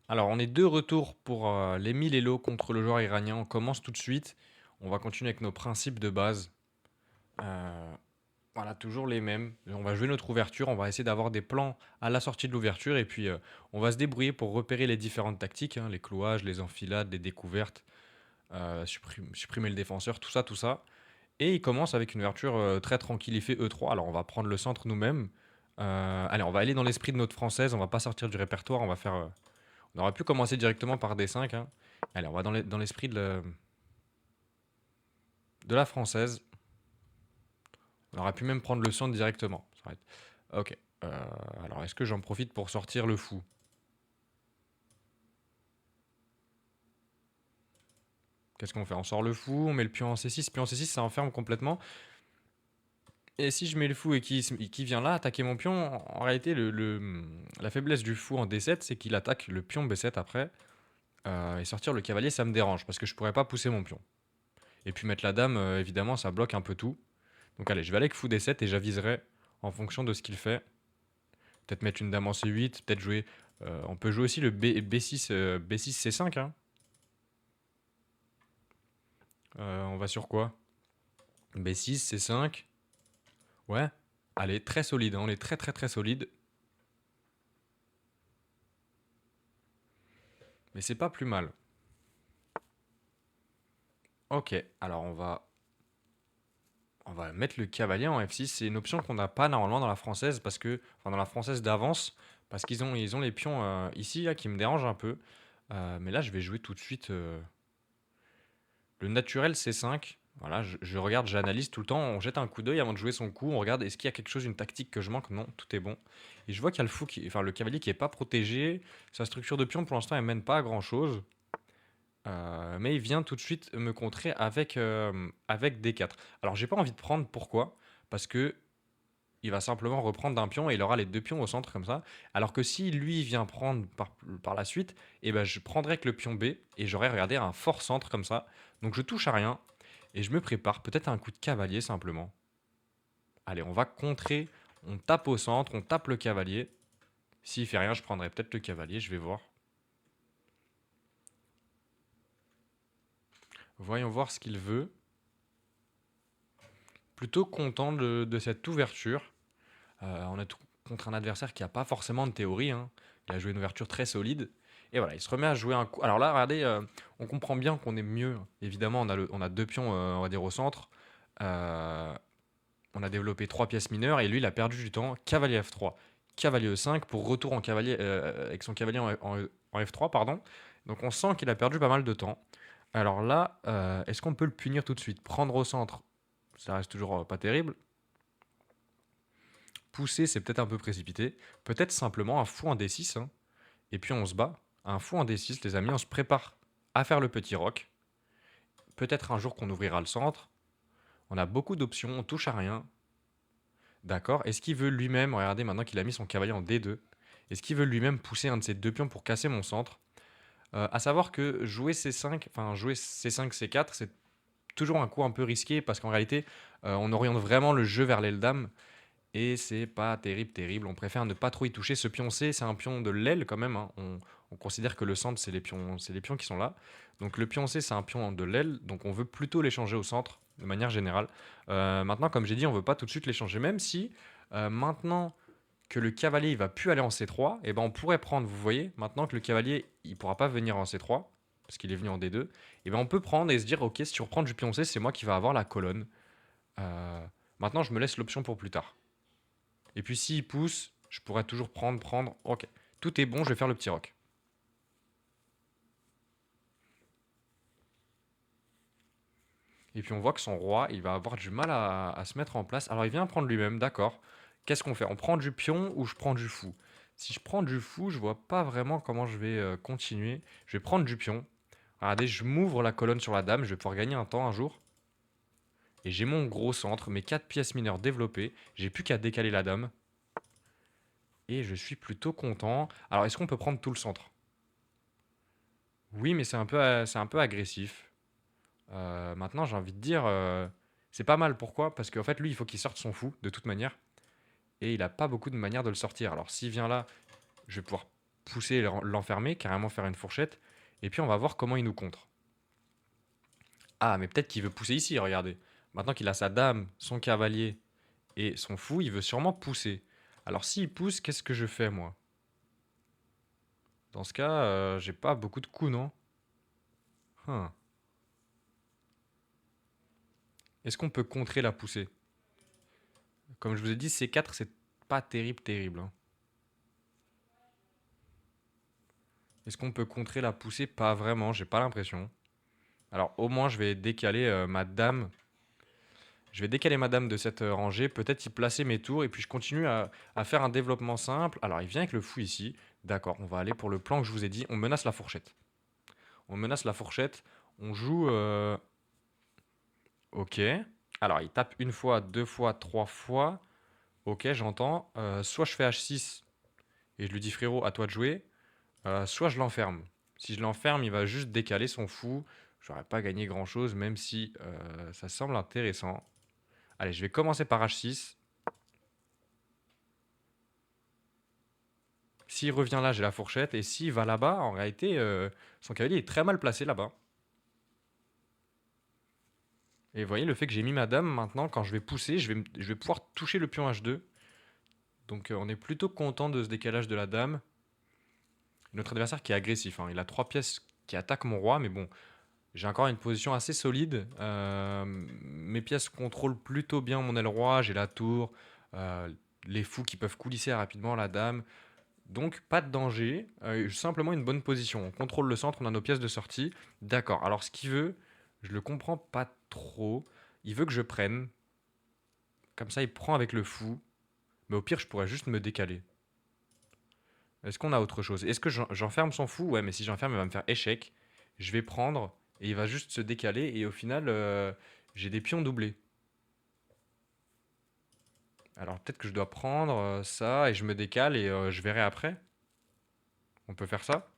Alors, on est de retour pour les 1000 Elo contre le joueur iranien. On commence tout de suite. On va continuer avec nos principes de base. Euh, voilà, toujours les mêmes. On va jouer notre ouverture. On va essayer d'avoir des plans à la sortie de l'ouverture. Et puis, on va se débrouiller pour repérer les différentes tactiques, hein, les clouages, les enfilades, les découvertes, supprimer le défenseur, tout ça, tout ça. Et il commence avec une ouverture très tranquille. Il fait E3. Alors, on va prendre le centre nous-mêmes. Allez, on va aller dans l'esprit de notre française. On va pas sortir du répertoire. On va faire. On aurait pu commencer directement par D5, hein. Allez, on va dans l'esprit de la française. On aurait pu même prendre le centre directement. Ça aurait été- Ok. Euh, alors, est-ce que j'en profite pour sortir le fou? Qu'est-ce qu'on fait? On sort le fou, on met le pion en C6. Pion en C6, ça enferme complètement. Et si je mets le fou et qu'il vient là attaquer mon pion, en réalité, la faiblesse du fou en D7, c'est qu'il attaque le pion B7 après. Et sortir le cavalier, ça me dérange parce que je pourrais pas pousser mon pion. Et puis mettre la dame, évidemment, ça bloque un peu tout. Donc allez, je vais aller avec fou D7 et j'aviserai en fonction de ce qu'il fait. Peut-être mettre une dame en C8, peut-être jouer. On peut jouer aussi le B6, B6 C5, hein. On va sur quoi? B6 C5. Ouais. Allez, très solide, hein, on est très très très solide. Mais c'est pas plus mal. Ok, alors on va mettre le cavalier en F6. C'est une option qu'on n'a pas normalement dans la française parce que, enfin dans la française d'avance, parce qu'ils ont les pions ici là qui me dérangent un peu. Mais là, je vais jouer tout de suite le naturel C5. Voilà, je regarde, j'analyse tout le temps. On jette un coup d'œil avant de jouer son coup. On regarde est-ce qu'il y a quelque chose, une tactique que je manque. Non, tout est bon. Et je vois qu'il y a enfin le cavalier qui est pas protégé. Sa structure de pion pour l'instant elle mène pas à grand chose. Mais il vient tout de suite me contrer avec D4. Alors j'ai pas envie de prendre, pourquoi? Parce que il va simplement reprendre d'un pion et il aura les deux pions au centre comme ça. Alors que si lui vient prendre par la suite, eh ben je prendrai que le pion B et j'aurai regardé un fort centre comme ça. Donc je touche à rien et je me prépare peut-être à un coup de cavalier simplement. Allez, on va contrer, on tape au centre, on tape le cavalier. S'il fait rien, je prendrai peut-être le cavalier, je vais voir. Voyons voir ce qu'il veut. Plutôt content de cette ouverture. On est contre un adversaire qui n'a pas forcément de théorie, hein. Il a joué une ouverture très solide. Et voilà, il se remet à jouer un coup. Alors là, regardez, on comprend bien qu'on est mieux. Évidemment, on a deux pions, on va dire, au centre. Euh, on a développé trois pièces mineures et lui, il a perdu du temps. Cavalier F3, cavalier E5 pour retour en cavalier, avec son cavalier en F3, pardon. Donc on sent qu'il a perdu pas mal de temps. Alors là, est-ce qu'on peut le punir tout de suite? Prendre au centre, ça reste toujours pas terrible. Pousser, c'est peut-être un peu précipité. Peut-être simplement un fou en D6, hein. Et puis on se bat. Un fou en D6, les amis, on se prépare à faire le petit roc. Peut-être un jour qu'on ouvrira le centre. On a beaucoup d'options, on touche à rien. D'accord. Est-ce qu'il veut lui-même, regardez maintenant qu'il a mis son cavalier en D2, est-ce qu'il veut lui-même pousser un de ses deux pions pour casser mon centre? À savoir que jouer C5, enfin jouer C5, C4, c'est toujours un coup un peu risqué parce qu'en réalité, on oriente vraiment le jeu vers l'aile dame. Et c'est pas terrible, terrible. On préfère ne pas trop y toucher. Ce pion C, c'est un pion de l'aile quand même, hein. On considère que le centre, c'est les pions qui sont là. Donc le pion C, c'est un pion de l'aile. Donc on veut plutôt l'échanger au centre, de manière générale. Maintenant, comme j'ai dit, on veut pas tout de suite l'échanger. Même si, maintenant que le cavalier il va plus aller en C3, et ben on pourrait prendre, vous voyez, maintenant que le cavalier il pourra pas venir en C3, parce qu'il est venu en D2, et ben on peut prendre et se dire, ok, si tu reprends du pion C, c'est moi qui va avoir la colonne. Euh, Maintenant, je me laisse l'option pour plus tard. Et puis s'il pousse, je pourrais toujours prendre. Ok, tout est bon, je vais faire le petit roc. Et puis on voit que son roi, il va avoir du mal à se mettre en place. Alors il vient prendre lui-même, d'accord. Qu'est-ce qu'on fait? On prend du pion ou je prends du fou? Si je prends du fou, je vois pas vraiment comment je vais continuer. Je vais prendre du pion. Regardez, je m'ouvre la colonne sur la dame, je vais pouvoir gagner un temps un jour. Et j'ai mon gros centre, mes 4 pièces mineures développées. J'ai plus qu'à décaler la dame. Et je suis plutôt content. Alors est-ce qu'on peut prendre tout le centre? Oui, mais c'est un peu agressif. Maintenant, j'ai envie de dire, c'est pas mal. Pourquoi? Parce qu'en fait, lui, il faut qu'il sorte son fou, de toute manière. Et il a pas beaucoup de manières de le sortir. Alors, s'il vient là, je vais pouvoir. pousser, l'enfermer, carrément faire une fourchette. Et puis on va voir comment il nous contre. Ah, mais peut-être qu'il veut pousser ici, regardez. Maintenant qu'il a sa dame, son cavalier et son fou, il veut sûrement pousser. Alors s'il pousse, qu'est-ce que je fais moi? Dans ce cas, j'ai pas beaucoup de coups, non? Hein. Est-ce qu'on peut contrer la poussée? Comme je vous ai dit, C4, c'est pas terrible, terrible, hein. Est-ce qu'on peut contrer la poussée? Pas vraiment, j'ai pas l'impression. Alors au moins, je vais décaler ma dame. Je vais décaler ma dame de cette rangée, peut-être y placer mes tours, et puis je continue à faire un développement simple. Alors il vient avec le fou ici. D'accord, on va aller pour le plan que je vous ai dit. On menace la fourchette. On menace la fourchette. On joue... Ok. Alors il tape une fois, deux fois, trois fois. Ok, j'entends. Soit je fais H6 et je lui dis frérot, à toi de jouer. Soit je l'enferme. Si je l'enferme, il va juste décaler son fou. J'aurais pas gagné grand chose, même si ça semble intéressant. Allez, je vais commencer par H6. S'il revient là, j'ai la fourchette. Et s'il va là-bas, en réalité, son cavalier est très mal placé là-bas. Et vous voyez, le fait que j'ai mis ma dame, maintenant, quand je vais pousser, je vais pouvoir toucher le pion H2. Donc on est plutôt content de ce décalage de la dame. Notre adversaire qui est agressif, hein. Il a 3 pièces qui attaquent mon roi, mais bon, j'ai encore une position assez solide. Mes pièces contrôlent plutôt bien mon aile roi. J'ai la tour, euh, les fous qui peuvent coulisser rapidement la dame. Donc pas de danger, simplement une bonne position. On contrôle le centre, on a nos pièces de sortie. D'accord, alors ce qu'il veut, je le comprends pas trop. Il veut que je prenne. Comme ça, il prend avec le fou. Mais au pire, je pourrais juste me décaler. Est-ce qu'on a autre chose? Est-ce que j'enferme son fou? Ouais, mais si j'enferme, il va me faire échec. Je vais prendre et il va juste se décaler. Et au final, j'ai des pions doublés. Alors peut-être que je dois prendre ça et je me décale et je verrai après. On peut faire ça?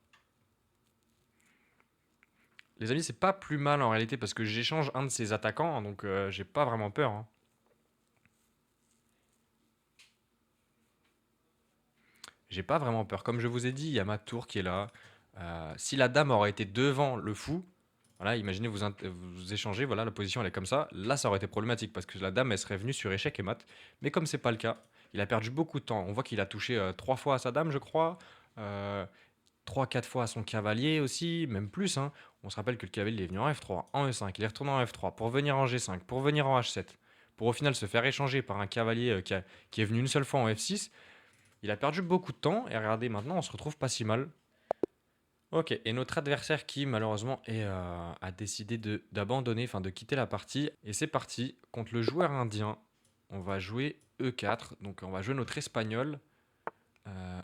Les amis, c'est pas plus mal en réalité parce que j'échange un de ses attaquants, hein, donc j'ai pas vraiment peur, hein. J'ai pas vraiment peur. Comme je vous ai dit, il y a ma tour qui est là. Si la dame aurait été devant le fou, voilà, imaginez vous échangez, voilà, la position elle est comme ça. Là, ça aurait été problématique parce que la dame elle serait venue sur échec et mat. Mais comme c'est pas le cas, il a perdu beaucoup de temps. On voit qu'il a touché 3 fois à sa dame, je crois. Euh, 3-4 fois à son cavalier aussi, même plus, hein. On se rappelle que le cavalier est venu en F3, en E5, il est retourné en F3 pour venir en G5, pour venir en H7, pour au final se faire échanger par un cavalier qui est venu une seule fois en F6. Il a perdu beaucoup de temps et regardez, maintenant on se retrouve pas si mal. Ok, et notre adversaire qui malheureusement a décidé d'abandonner, enfin de quitter la partie. Et c'est parti, contre le joueur indien, on va jouer E4, donc on va jouer notre espagnol.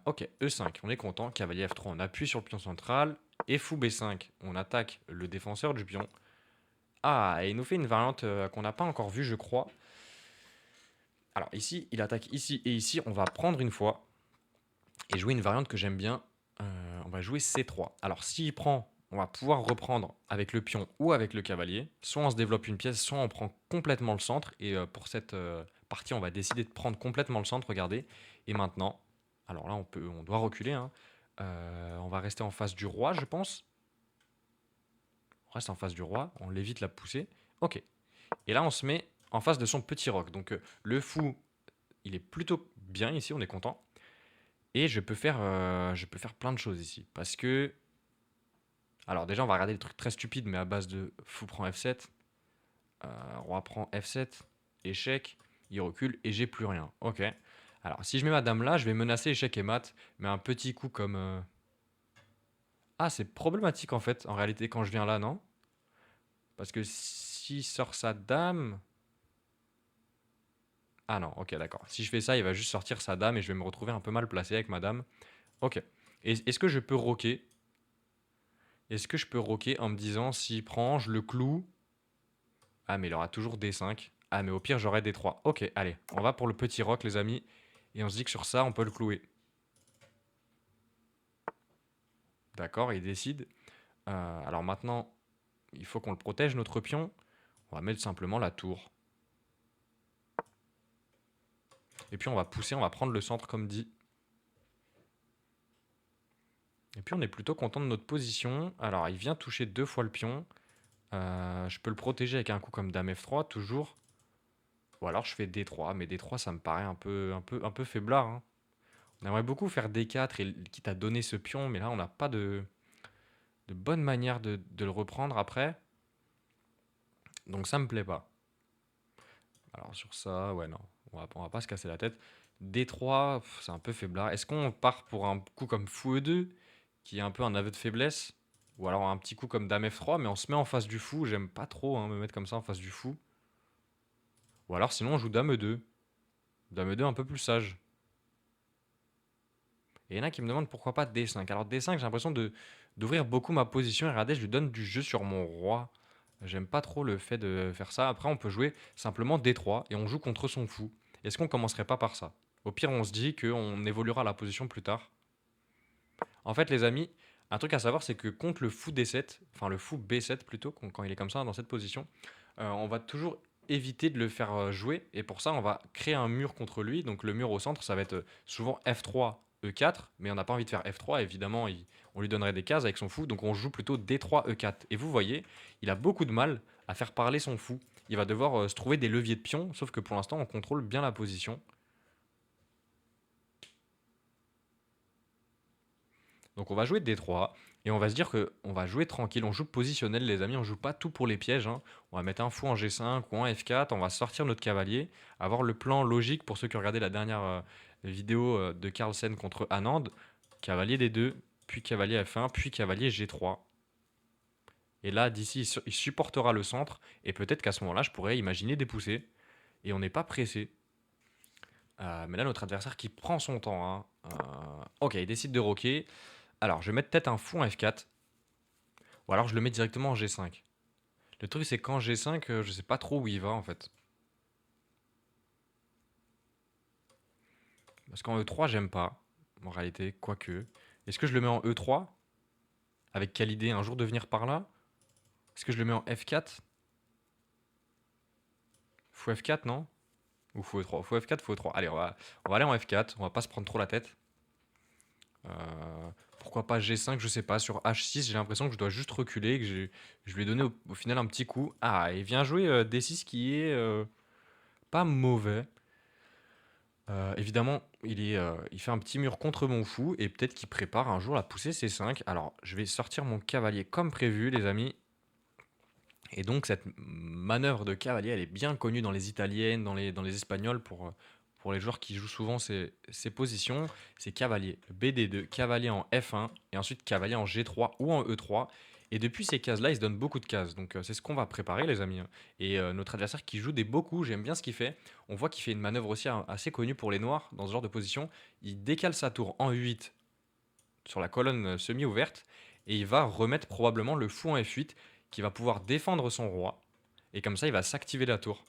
Ok, E5, on est content. Cavalier F3, on appuie sur le pion central. Et fou B5, on attaque le défenseur du pion. Ah, et il nous fait une variante qu'on n'a pas encore vue, je crois. Alors ici, il attaque ici et ici. On va prendre une fois et jouer une variante que j'aime bien. On va jouer C3. Alors s'il prend, on va pouvoir reprendre avec le pion ou avec le cavalier. Soit on se développe une pièce, soit on prend complètement le centre. Et pour cette partie, on va décider de prendre complètement le centre, regardez. Et maintenant, alors là, on doit reculer, hein. On va rester en face du roi, je pense. On reste en face du roi, on l'évite la poussée. Ok. Et là, on se met en face de son petit roc. Donc le fou, il est plutôt bien ici, on est content. Et je peux faire plein de choses ici. Parce que... Alors déjà, on va regarder des trucs très stupides, mais à base de fou prend F7, roi prend F7, échec, il recule et j'ai plus rien. Ok. Alors si je mets ma dame là, je vais menacer échec et mat. Mais un petit coup comme... Ah, c'est problématique en fait, en réalité, quand je viens là, non? Parce que s'il sort sa dame... Ah non, ok, d'accord. Si je fais ça, il va juste sortir sa dame et je vais me retrouver un peu mal placé avec ma dame. Ok. Est-ce que je peux roquer? Est-ce que je peux roquer en me disant s'il prend, je le cloue? Ah, mais il aura toujours D5. Ah, mais au pire, j'aurai D3. Ok, allez, on va pour le petit roc, les amis. Et on se dit que sur ça, on peut le clouer. D'accord, il décide. Alors maintenant, il faut qu'on le protège, notre pion. On va mettre simplement la tour. Et puis on va pousser, on va prendre le centre comme dit. Et puis on est plutôt content de notre position. Alors il vient toucher 2 fois le pion. Je peux le protéger avec un coup comme Dame F3 toujours. Ou alors je fais D3, mais D3 ça me paraît un peu faiblard, hein. On aimerait beaucoup faire D4 et quitte à donner ce pion, mais là on n'a pas de bonne manière de le reprendre après. Donc ça me plaît pas. Alors sur ça, ouais non, on va pas se casser la tête. D3, c'est un peu faiblard. Est-ce qu'on part pour un coup comme Fou E2, qui est un peu un aveu de faiblesse? Ou alors un petit coup comme Dame F3, mais on se met en face du fou. J'aime pas trop hein, me mettre comme ça en face du fou. Ou alors sinon on joue Dame E2. Dame E2 un peu plus sage. Et il y en a qui me demandent pourquoi pas D5. Alors D5, j'ai l'impression d'ouvrir beaucoup ma position. Et regardez, je lui donne du jeu sur mon roi. J'aime pas trop le fait de faire ça. Après, on peut jouer simplement D3 et on joue contre son fou. Est-ce qu'on commencerait pas par ça? Au pire, on se dit qu'on évoluera la position plus tard. En fait, les amis, un truc à savoir, c'est que contre le fou D7, enfin le fou B7 plutôt, quand il est comme ça, dans cette position, on va toujours éviter de le faire jouer. Et pour ça, on va créer un mur contre lui. Donc le mur au centre, ça va être souvent F3, E4. Mais on n'a pas envie de faire F3. Évidemment, on lui donnerait des cases avec son fou. Donc on joue plutôt D3, E4. Et vous voyez, il a beaucoup de mal à faire parler son fou. Il va devoir se trouver des leviers de pion. Sauf que pour l'instant, on contrôle bien la position. Donc on va jouer D3 et on va se dire que on va jouer tranquille, on joue positionnel les amis, on joue pas tout pour les pièges, hein. On va mettre un fou en G5 ou en F4, on va sortir notre cavalier, avoir le plan logique pour ceux qui ont regardé la dernière vidéo de Carlsen contre Anand, cavalier D2, puis cavalier F1, puis cavalier G3. Et là d'ici il supportera le centre et peut-être qu'à ce moment-là je pourrais imaginer des poussées et on n'est pas pressé. Mais là notre adversaire qui prend son temps, hein. Ok, il décide de roquer. Alors, je vais mettre peut-être un fou en F4. Ou alors je le mets directement en G5. Le truc, c'est qu'en G5, je sais pas trop où il va en fait. Parce qu'en E3, j'aime pas. En réalité, quoique. Est-ce que je le mets en E3? Avec quelle idée? Un jour de venir par là? Est-ce que je le mets en F4? Fou F4, non? Ou fou E3? Fou F4, fou E3. Allez, on va aller en F4. On va pas se prendre trop la tête. Pourquoi pas G5? Je sais pas. Sur H6, j'ai l'impression que je dois juste reculer. Que je lui ai donné au final un petit coup. Ah, il vient jouer D6 qui est pas mauvais. Évidemment, il fait un petit mur contre mon fou et peut-être qu'il prépare un jour la poussée C5. Alors, je vais sortir mon cavalier comme prévu, les amis. Et donc, cette manœuvre de cavalier, elle est bien connue dans les italiennes, dans les espagnols, pour les joueurs qui jouent souvent ces positions. C'est cavalier BD2, cavalier en F1 et ensuite cavalier en G3 ou en E3. Et depuis ces cases-là, il se donne beaucoup de cases. Donc, c'est ce qu'on va préparer, les amis. Et notre adversaire qui joue des beaux coups, j'aime bien ce qu'il fait. On voit qu'il fait une manœuvre aussi assez connue pour les noirs dans ce genre de position. Il décale sa tour en E8 sur la colonne semi-ouverte et il va remettre probablement le fou en F8 qui va pouvoir défendre son roi. Et comme ça, il va s'activer la tour.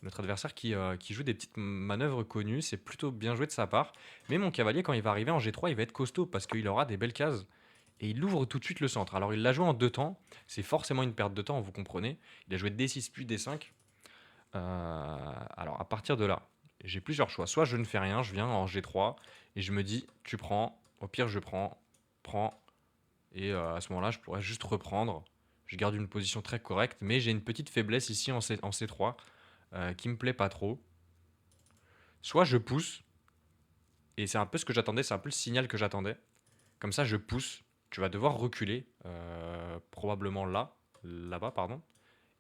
Notre adversaire qui joue des petites manœuvres connues, c'est plutôt bien joué de sa part. Mais mon cavalier, quand il va arriver en G3, il va être costaud parce qu'il aura des belles cases. Et il ouvre tout de suite le centre. Alors il l'a joué en 2 temps, c'est forcément une perte de temps, vous comprenez. Il a joué D6 puis D5. Alors à partir de là, j'ai plusieurs choix. Soit je ne fais rien, je viens en G3 et je me dis, tu prends, au pire je prends. Et à ce moment-là, je pourrais juste reprendre. Je garde une position très correcte, mais j'ai une petite faiblesse ici en C3 qui me plaît pas trop. Soit je pousse, et c'est un peu ce que j'attendais, c'est un peu le signal que j'attendais. Comme ça, je pousse. Tu vas devoir reculer, probablement là-bas, pardon.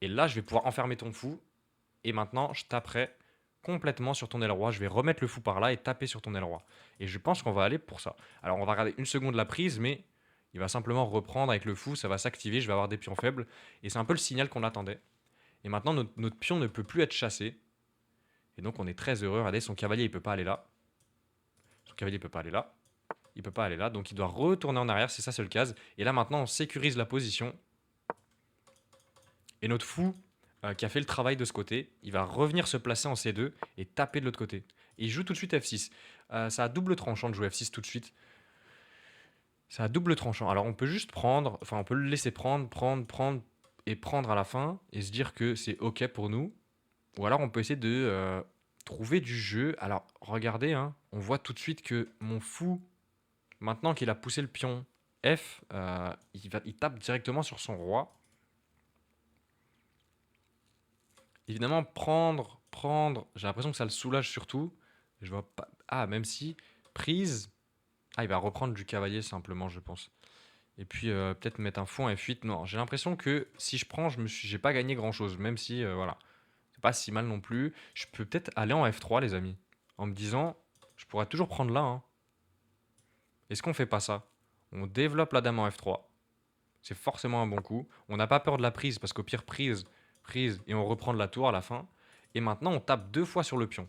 Et là, je vais pouvoir enfermer ton fou. Et maintenant, je taperai complètement sur ton aile roi. Je vais remettre le fou par là et taper sur ton aile roi. Et je pense qu'on va aller pour ça. Alors, on va regarder une seconde la prise, mais il va simplement reprendre avec le fou. Ça va s'activer. Je vais avoir des pions faibles. Et c'est un peu le signal qu'on attendait. Et maintenant, notre pion ne peut plus être chassé. Et donc, on est très heureux. Regardez, son cavalier, il peut pas aller là. Son cavalier, il peut pas aller là. Il peut pas aller là. Donc, il doit retourner en arrière. C'est ça, c'est le cas. Et là, maintenant, on sécurise la position. Et notre fou, qui a fait le travail de ce côté, il va revenir se placer en C2 et taper de l'autre côté. Et il joue tout de suite F6. Ça a double tranchant de jouer F6 tout de suite. Ça a double tranchant. Alors on peut juste prendre, enfin on peut le laisser prendre et prendre à la fin et se dire que c'est ok pour nous. Ou alors on peut essayer de trouver du jeu. Alors regardez, hein, on voit tout de suite que mon fou, maintenant qu'il a poussé le pion F, il tape directement sur son roi. Évidemment, prendre, j'ai l'impression que ça le soulage surtout. Je vois pas. Ah, même si. Prise. Ah, il va reprendre du cavalier simplement, je pense. Et puis peut-être mettre un fou en F8. Non, j'ai l'impression que si je prends, j'ai pas gagné grand-chose. Même si, voilà, c'est pas si mal non plus. Je peux peut-être aller en F3, les amis. En me disant, je pourrais toujours prendre là, hein. Est-ce qu'on fait pas ça? On développe la dame en F3. C'est forcément un bon coup. On n'a pas peur de la prise, parce qu'au pire, prise, et on reprend de la tour à la fin. Et maintenant, on tape 2 fois sur le pion.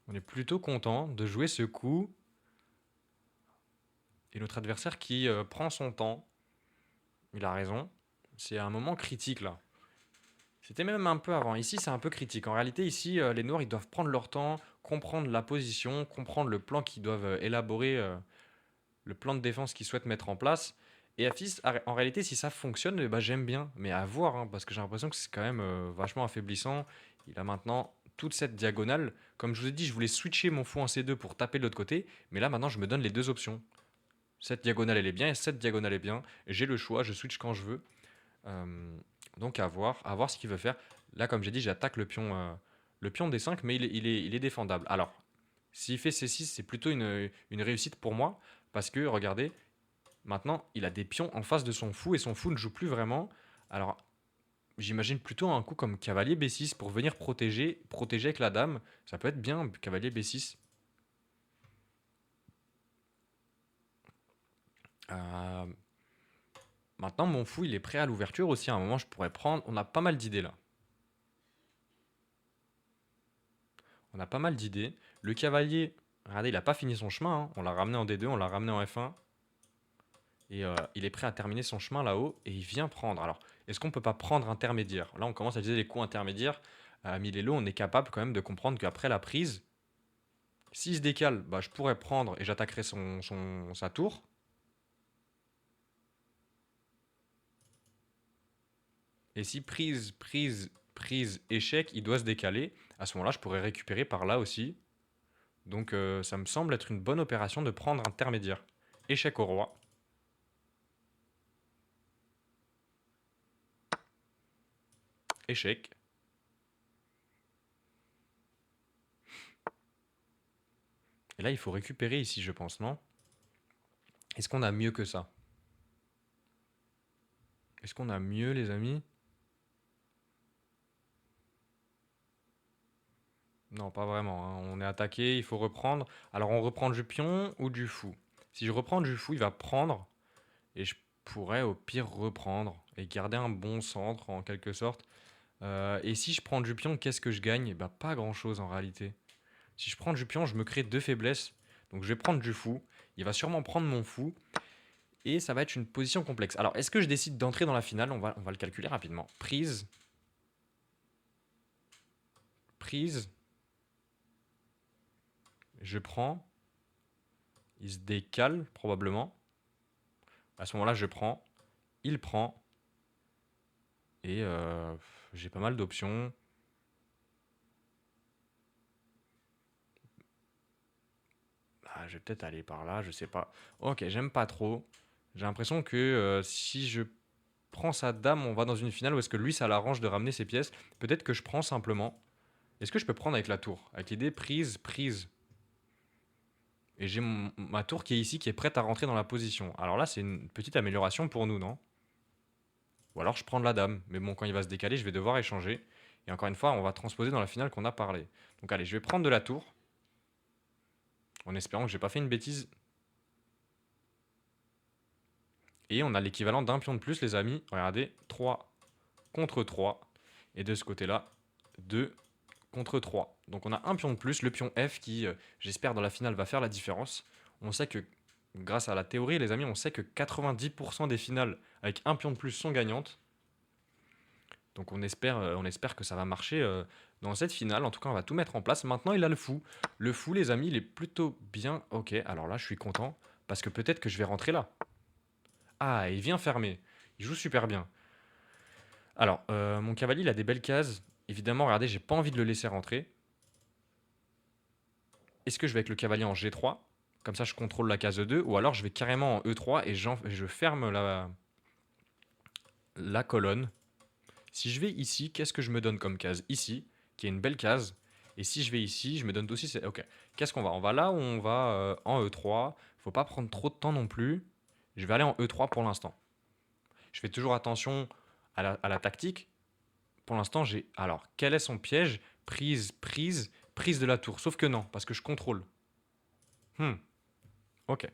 On est plutôt content de jouer ce coup. Et notre adversaire qui prend son temps. Il a raison. C'est un moment critique là. C'était même un peu avant. Ici, c'est un peu critique. En réalité, ici, les Noirs, ils doivent prendre leur temps, comprendre la position, comprendre le plan qu'ils doivent élaborer, le plan de défense qu'ils souhaitent mettre en place. Et Afis, en réalité, si ça fonctionne, bah, j'aime bien. Mais à voir, hein, parce que j'ai l'impression que c'est quand même vachement affaiblissant. Il a maintenant toute cette diagonale. Comme je vous ai dit, je voulais switcher mon fou en C2 pour taper de l'autre côté. Mais là, maintenant, je me donne les deux options. Cette diagonale, elle est bien, et cette diagonale est bien. J'ai le choix, je switch quand je veux. Euh, donc à voir ce qu'il veut faire. Là, comme j'ai dit, j'attaque le pion D5, mais il est défendable. Alors, s'il fait C6, c'est plutôt une réussite pour moi, parce que, regardez, maintenant, il a des pions en face de son fou, et son fou ne joue plus vraiment. Alors, j'imagine plutôt un coup comme cavalier B6 pour venir protéger avec la dame. Ça peut être bien, cavalier B6. Euh, Maintenant, mon fou, il est prêt à l'ouverture aussi. À un moment, je pourrais prendre. On a pas mal d'idées là. On a pas mal d'idées. Le cavalier, regardez, il n'a pas fini son chemin, hein. On l'a ramené en D2, on l'a ramené en F1. Et il est prêt à terminer son chemin là-haut. Et il vient prendre. Alors, est-ce qu'on peut pas prendre intermédiaire? Là, on commence à utiliser les coups intermédiaires. À Milelo, on est capable quand même de comprendre qu'après la prise, s'il se décale, bah, je pourrais prendre et j'attaquerai sa tour. Et si prise, échec, il doit se décaler. À ce moment-là, je pourrais récupérer par là aussi. Donc ça me semble être une bonne opération de prendre intermédiaire. Échec au roi. Échec. Et là, il faut récupérer ici, je pense, non? Est-ce qu'on a mieux que ça? Est-ce qu'on a mieux, les amis? Non, pas vraiment, hein. On est attaqué, il faut reprendre. Alors, on reprend du pion ou du fou? Si je reprends du fou, il va prendre. Et je pourrais au pire reprendre. Et garder un bon centre, en quelque sorte. Et si je prends du pion, qu'est-ce que je gagne? Bah, pas grand-chose en réalité. Si je prends du pion, je me crée deux faiblesses. Donc, je vais prendre du fou. Il va sûrement prendre mon fou. Et ça va être une position complexe. Alors, est-ce que je décide d'entrer dans la finale? On va le calculer rapidement. Prise. Je prends. Il se décale, probablement. À ce moment-là, je prends. Il prend. Et j'ai pas mal d'options. Ah, je vais peut-être aller par là, je sais pas. Ok, j'aime pas trop. J'ai l'impression que si je prends sa dame, on va dans une finale où est-ce que lui, ça l'arrange de ramener ses pièces. Peut-être que je prends simplement. Est-ce que je peux prendre avec la tour? Avec l'idée prise. Et j'ai ma tour qui est ici, qui est prête à rentrer dans la position. Alors là, c'est une petite amélioration pour nous, non? Ou alors je prends de la dame. Mais bon, quand il va se décaler, je vais devoir échanger. Et encore une fois, on va transposer dans la finale qu'on a parlé. Donc allez, je vais prendre de la tour. En espérant que j'ai pas fait une bêtise. Et on a l'équivalent d'un pion de plus, les amis. Regardez, 3 contre 3. Et de ce côté-là, 2 contre 3. Donc on a un pion de plus, le pion F qui, j'espère, dans la finale va faire la différence. On sait que, grâce à la théorie, les amis, on sait que 90% des finales avec un pion de plus sont gagnantes. Donc on espère que ça va marcher dans cette finale. En tout cas, on va tout mettre en place. Maintenant, il a le fou. Le fou, les amis, il est plutôt bien. Ok, alors là, je suis content. Parce que peut-être que je vais rentrer là. Ah, il vient fermer. Il joue super bien. Alors, mon cavalier, il a des belles cases. Évidemment, regardez, j'ai pas envie de le laisser rentrer. Est-ce que je vais avec le cavalier en G3? Comme ça, je contrôle la case E2. Ou alors, je vais carrément en E3 et je ferme la colonne. Si je vais ici, qu'est-ce que je me donne comme case? Ici, qui est une belle case. Et si je vais ici, je me donne aussi... Ok. Qu'est-ce qu'on va? On va là où on va en E3. Faut pas prendre trop de temps non plus. Je vais aller en E3 pour l'instant. Je fais toujours attention à la tactique. Pour l'instant, j'ai... Alors, quel est son piège? Prise, prise, prise de la tour. Sauf que non, parce que je contrôle. Ok.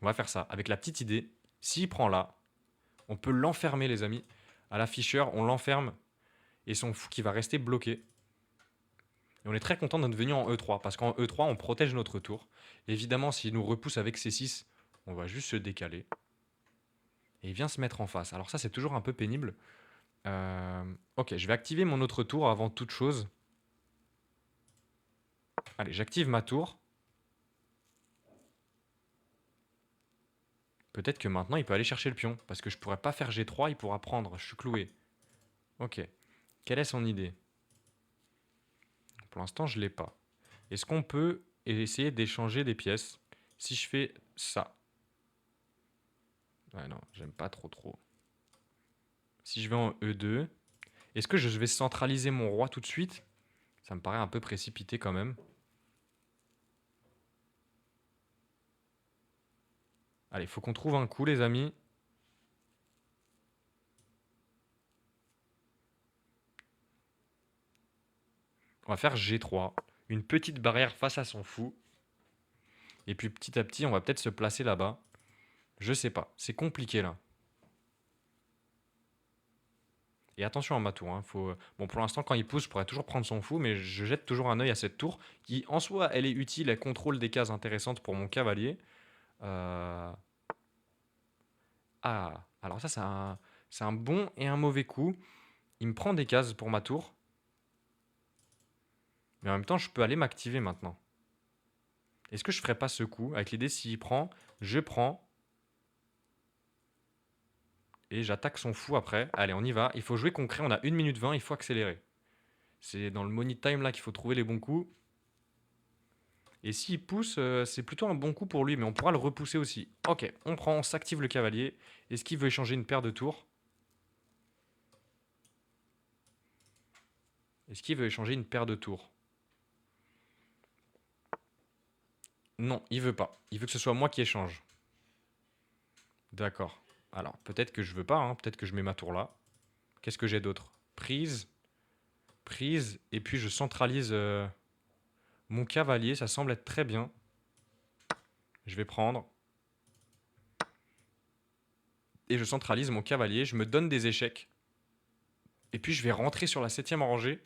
On va faire ça. Avec la petite idée, s'il prend là, on peut l'enfermer, les amis. À l'afficheur, on l'enferme. Et son fou qui va rester bloqué. Et on est très content d'être venu en E3. Parce qu'en E3, on protège notre tour. Évidemment, s'il nous repousse avec C6, on va juste se décaler. Et il vient se mettre en face. Alors ça, c'est toujours un peu pénible. Ok, je vais activer mon autre tour avant toute chose. Allez, j'active ma tour. Peut-être que maintenant, il peut aller chercher le pion. Parce que je pourrais pas faire G3, il pourra prendre. Je suis cloué. Ok. Quelle est son idée? Pour l'instant, je l'ai pas. Est-ce qu'on peut essayer d'échanger des pièces si je fais ça? Ouais, non, j'aime pas trop. Si je vais en E2, est-ce que je vais centraliser mon roi tout de suite? Ça me paraît un peu précipité quand même. Allez, faut qu'on trouve un coup, les amis. On va faire G3. Une petite barrière face à son fou. Et puis petit à petit, on va peut-être se placer là-bas. Je sais pas. C'est compliqué là. Et attention à ma tour. Hein. Bon, pour l'instant, quand il pousse, je pourrais toujours prendre son fou, mais je jette toujours un œil à cette tour qui, en soi, elle est utile. Elle contrôle des cases intéressantes pour mon cavalier. Ah, alors ça, c'est un bon et un mauvais coup. Il me prend des cases pour ma tour. Mais en même temps, je peux aller m'activer maintenant. Est-ce que je ferais pas ce coup avec l'idée s'il prend, je prends et j'attaque son fou après. Allez, on y va. Il faut jouer concret. On a 1 minute 20. Il faut accélérer. C'est dans le money time là qu'il faut trouver les bons coups. Et s'il pousse, c'est plutôt un bon coup pour lui, mais on pourra le repousser aussi. Ok, on prend, on s'active le cavalier. Est-ce qu'il veut échanger une paire de tours? Est-ce qu'il veut échanger une paire de tours? Non, il veut pas. Il veut que ce soit moi qui échange. D'accord. Alors, peut-être que je veux pas, hein. Peut-être que je mets ma tour là. Qu'est-ce que j'ai d'autre? Prise, prise, et puis je centralise mon cavalier, ça semble être très bien. Je vais prendre. Et je centralise mon cavalier, je me donne des échecs. Et puis je vais rentrer sur la 7ème rangée.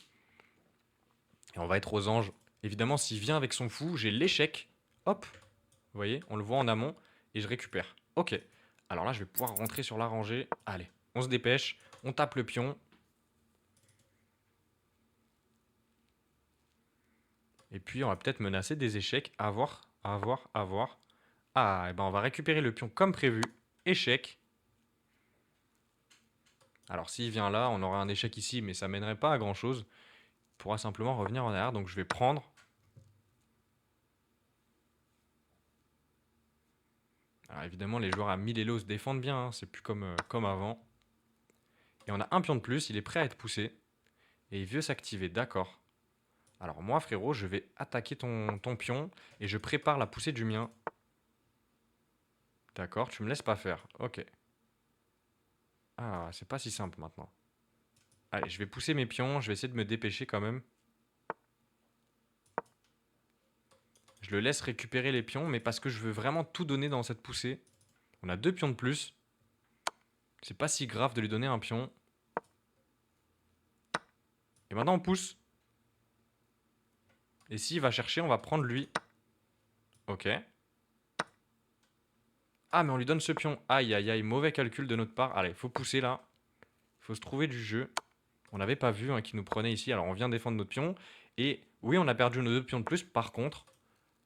Et on va être aux anges. Évidemment, s'il vient avec son fou, j'ai l'échec. Hop, vous voyez, on le voit en amont. Et je récupère. Ok. Alors là, je vais pouvoir rentrer sur la rangée. Allez, on se dépêche. On tape le pion. Et puis, on va peut-être menacer des échecs. À voir, à voir, à voir. Ah, et ben on va récupérer le pion comme prévu. Échec. Alors, s'il vient là, on aura un échec ici, mais ça mènerait pas à grand-chose. Il pourra simplement revenir en arrière. Donc, je vais prendre. Alors, évidemment, les joueurs à 1000 Elo se défendent bien. Hein. C'est plus comme avant. Et on a un pion de plus. Il est prêt à être poussé. Et il veut s'activer. D'accord. Alors, moi, frérot, je vais attaquer ton pion. Et je prépare la poussée du mien. D'accord, tu me laisses pas faire. Ok. Ah, c'est pas si simple maintenant. Allez, je vais pousser mes pions. Je vais essayer de me dépêcher quand même. Je le laisse récupérer les pions, mais parce que je veux vraiment tout donner dans cette poussée. On a 2 pions de plus. C'est pas si grave de lui donner un pion. Et maintenant, on pousse. Et s'il va chercher, on va prendre lui. Ok. Ah, mais on lui donne ce pion. Aïe, aïe, aïe. Mauvais calcul de notre part. Allez, faut pousser là. Faut se trouver du jeu. On n'avait pas vu qui nous prenait ici. Alors, on vient défendre notre pion. Et oui, on a perdu nos 2 pions de plus. Par contre,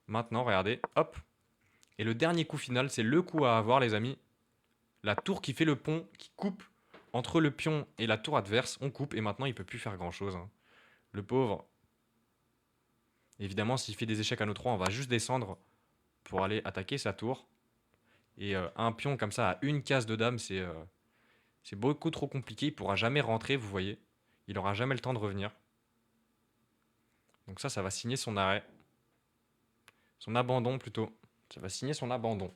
maintenant, regardez. Hop. Et le dernier coup final, c'est le coup à avoir, les amis. La tour qui fait le pont, qui coupe Entre le pion et la tour adverse, on coupe et maintenant il peut plus faire grand chose, hein. Le pauvre. Évidemment, s'il fait des échecs à nos 3, on va juste descendre pour aller attaquer sa tour. Et un pion comme ça à une case de dame, c'est beaucoup trop compliqué. Il pourra jamais rentrer, vous voyez. Il aura jamais le temps de revenir. Donc ça va signer son arrêt. Son abandon plutôt. Ça va signer son abandon.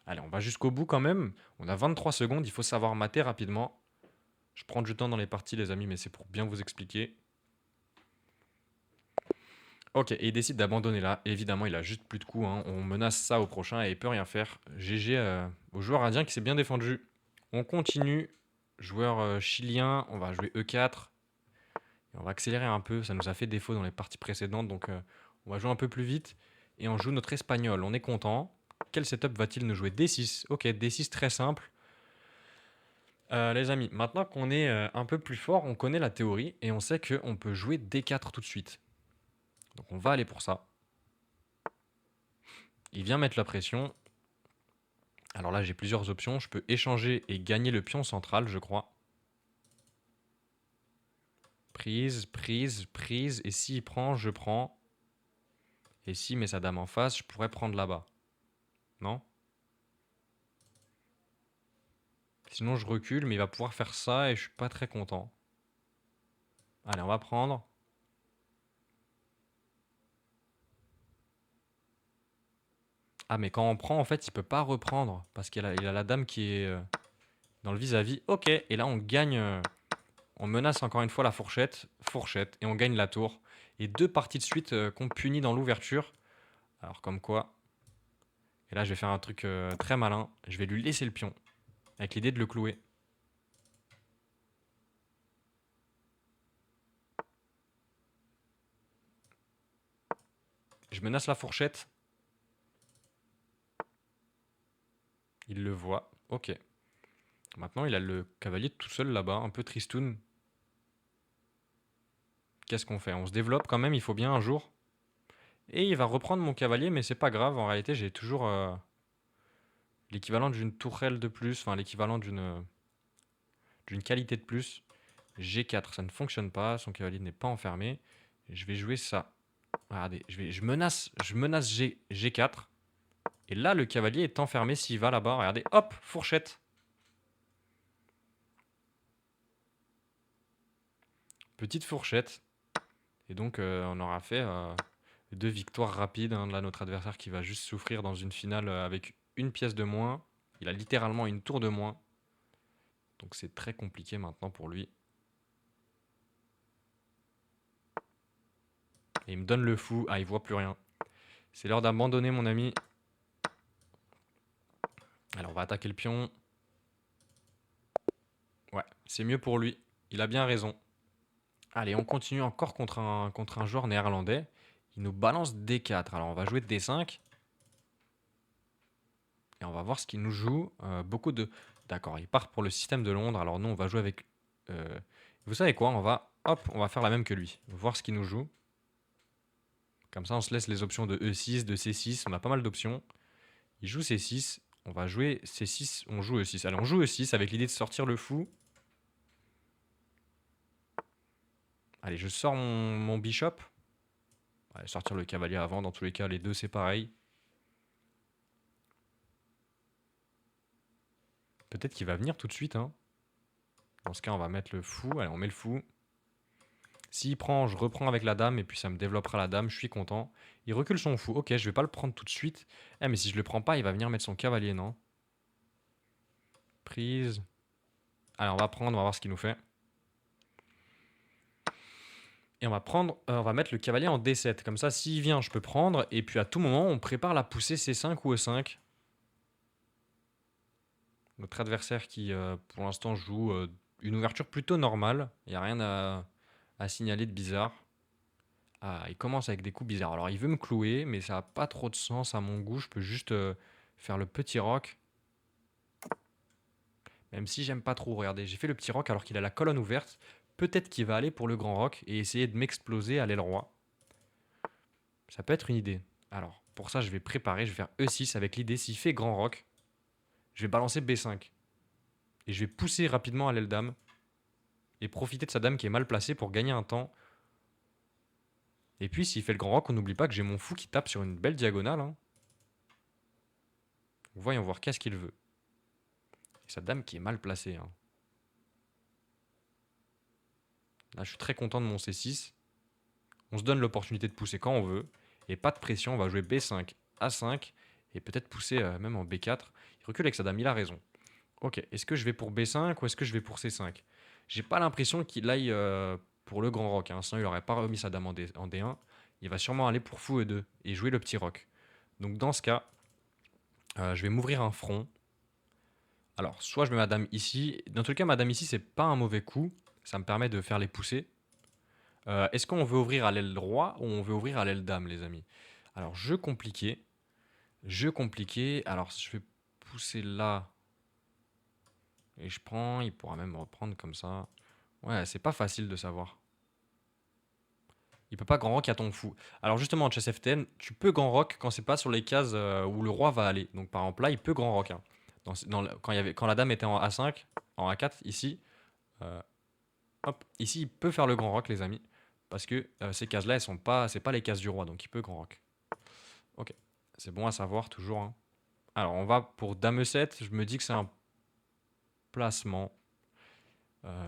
Allez, on va jusqu'au bout quand même. On a 23 secondes, il faut savoir mater rapidement. Je prends du temps dans les parties les amis, mais c'est pour bien vous expliquer. Ok, et il décide d'abandonner là. Évidemment, il a juste plus de coups, hein. On menace ça au prochain et il peut rien faire. GG au joueur indien qui s'est bien défendu. On continue. Joueur chilien, on va jouer E4. Et on va accélérer un peu, ça nous a fait défaut dans les parties précédentes, donc on va jouer un peu plus vite. Et on joue notre espagnol, on est content. Quel setup va-t-il nous jouer? D6, ok, D6 très simple. Les amis, maintenant qu'on est un peu plus fort, on connaît la théorie et on sait qu'on peut jouer D4 tout de suite. Donc on va aller pour ça. Il vient mettre la pression. Alors là, j'ai plusieurs options. Je peux échanger et gagner le pion central, je crois. Prise, prise, prise. Et s'il prend, je prends. Et s'il met sa dame en face, je pourrais prendre là-bas. Non? Sinon, je recule, mais il va pouvoir faire ça et je suis pas très content. Allez, on va prendre. Ah, mais quand on prend, en fait, il peut pas reprendre. Parce qu'il a la dame qui est dans le vis-à-vis. Ok, et là, on gagne. On menace encore une fois la fourchette. Fourchette. Et on gagne la tour. Et 2 parties de suite qu'on punit dans l'ouverture. Alors, comme quoi. Et là, je vais faire un truc très malin. Je vais lui laisser le pion. Avec l'idée de le clouer. Je menace la fourchette. Il le voit. Ok. Maintenant, il a le cavalier tout seul là-bas. Un peu tristoun. Qu'est-ce qu'on fait? On se développe quand même, il faut bien un jour. Et il va reprendre mon cavalier, mais c'est pas grave. En réalité, j'ai toujours l'équivalent d'une tourelle de plus. Enfin, l'équivalent d'une qualité de plus. G4, ça ne fonctionne pas. Son cavalier n'est pas enfermé. Je vais jouer ça. Regardez, je menace G4. Et là, le cavalier est enfermé s'il va là-bas. Regardez, hop, fourchette. Petite fourchette. Et donc, on aura fait 2 victoires rapides. Hein. Là, notre adversaire qui va juste souffrir dans une finale avec une pièce de moins. Il a littéralement une tour de moins. Donc, c'est très compliqué maintenant pour lui. Et il me donne le fou. Ah, il voit plus rien. C'est l'heure d'abandonner, mon ami. Alors, on va attaquer le pion. Ouais, c'est mieux pour lui. Il a bien raison. Allez, on continue encore contre un joueur néerlandais. Il nous balance D4. Alors, on va jouer D5. Et on va voir ce qu'il nous joue. Beaucoup de... D'accord, il part pour le système de Londres. Alors, nous, on va jouer avec... Vous savez quoi? On va faire la même que lui. Voir ce qu'il nous joue. Comme ça, on se laisse les options de E6, de C6. On a pas mal d'options. Il joue C6. On va jouer C6. On joue E6. Allez, on joue E6 avec l'idée de sortir le fou. Allez, je sors mon bishop. Allez, sortir le cavalier avant. Dans tous les cas, les deux, c'est pareil. Peut-être qu'il va venir tout de suite. Hein. Dans ce cas, on va mettre le fou. Allez, on met le fou. S'il prend, je reprends avec la dame et puis ça me développera la dame. Je suis content. Il recule son fou. Ok, je vais pas le prendre tout de suite. Eh, mais si je le prends pas, il va venir mettre son cavalier, non? Prise. Allez, on va prendre, on va voir ce qu'il nous fait. Et on va prendre, on va mettre le cavalier en D7. Comme ça, s'il vient, je peux prendre. Et puis à tout moment, on prépare la poussée C5 ou E5. Notre adversaire qui, pour l'instant, joue une ouverture plutôt normale. Il n'y a rien à signaler de bizarre. Ah, il commence avec des coups bizarres. Alors, il veut me clouer, mais ça n'a pas trop de sens à mon goût. Je peux juste faire le petit roc. Même si j'aime pas trop. Regardez, j'ai fait le petit roc alors qu'il a la colonne ouverte. Peut-être qu'il va aller pour le grand roc et essayer de m'exploser à l'aile roi. Ça peut être une idée. Alors, pour ça, je vais préparer. Je vais faire E6 avec l'idée, s'il fait grand roc, je vais balancer B5. Et je vais pousser rapidement à l'aile dame. Et profiter de sa dame qui est mal placée pour gagner un temps. Et puis s'il fait le grand roc, on n'oublie pas que j'ai mon fou qui tape sur une belle diagonale. Hein. Voyons voir qu'est-ce qu'il veut. Et sa dame qui est mal placée. Hein. Là, je suis très content de mon C6. On se donne l'opportunité de pousser quand on veut. Et pas de pression, on va jouer B5, A5. Et peut-être pousser même en B4. Il recule avec sa dame, il a raison. Ok, est-ce que je vais pour B5 ou est-ce que je vais pour C5? J'ai pas l'impression qu'il aille pour le grand roc. Hein. Sinon, il aurait pas remis sa dame en D1. Il va sûrement aller pour fou E2 et jouer le petit roc. Donc dans ce cas, je vais m'ouvrir un front. Alors, soit je mets ma dame ici. Dans tout cas, ma dame ici, c'est pas un mauvais coup. Ça me permet de faire les poussées. Est-ce qu'on veut ouvrir à l'aile roi ou on veut ouvrir à l'aile dame, les amis? Alors, jeu compliqué. Jeu compliqué. Alors, je vais pousser là. Et je prends. Il pourra même reprendre comme ça. Ouais, c'est pas facile de savoir. Il peut pas grand rock à ton fou. Alors justement, en chess FTN, tu peux grand rock quand c'est pas sur les cases où le roi va aller. Donc par exemple là, il peut grand rock. Hein. Quand la dame était en A5, en A4, ici, euh, hop, ici il peut faire le grand rock, les amis. Parce que ces cases-là, elles sont pas, c'est pas les cases du roi, donc il peut grand rock. Ok, c'est bon à savoir toujours. Hein. Alors on va pour dame E7, je me dis que c'est un placement.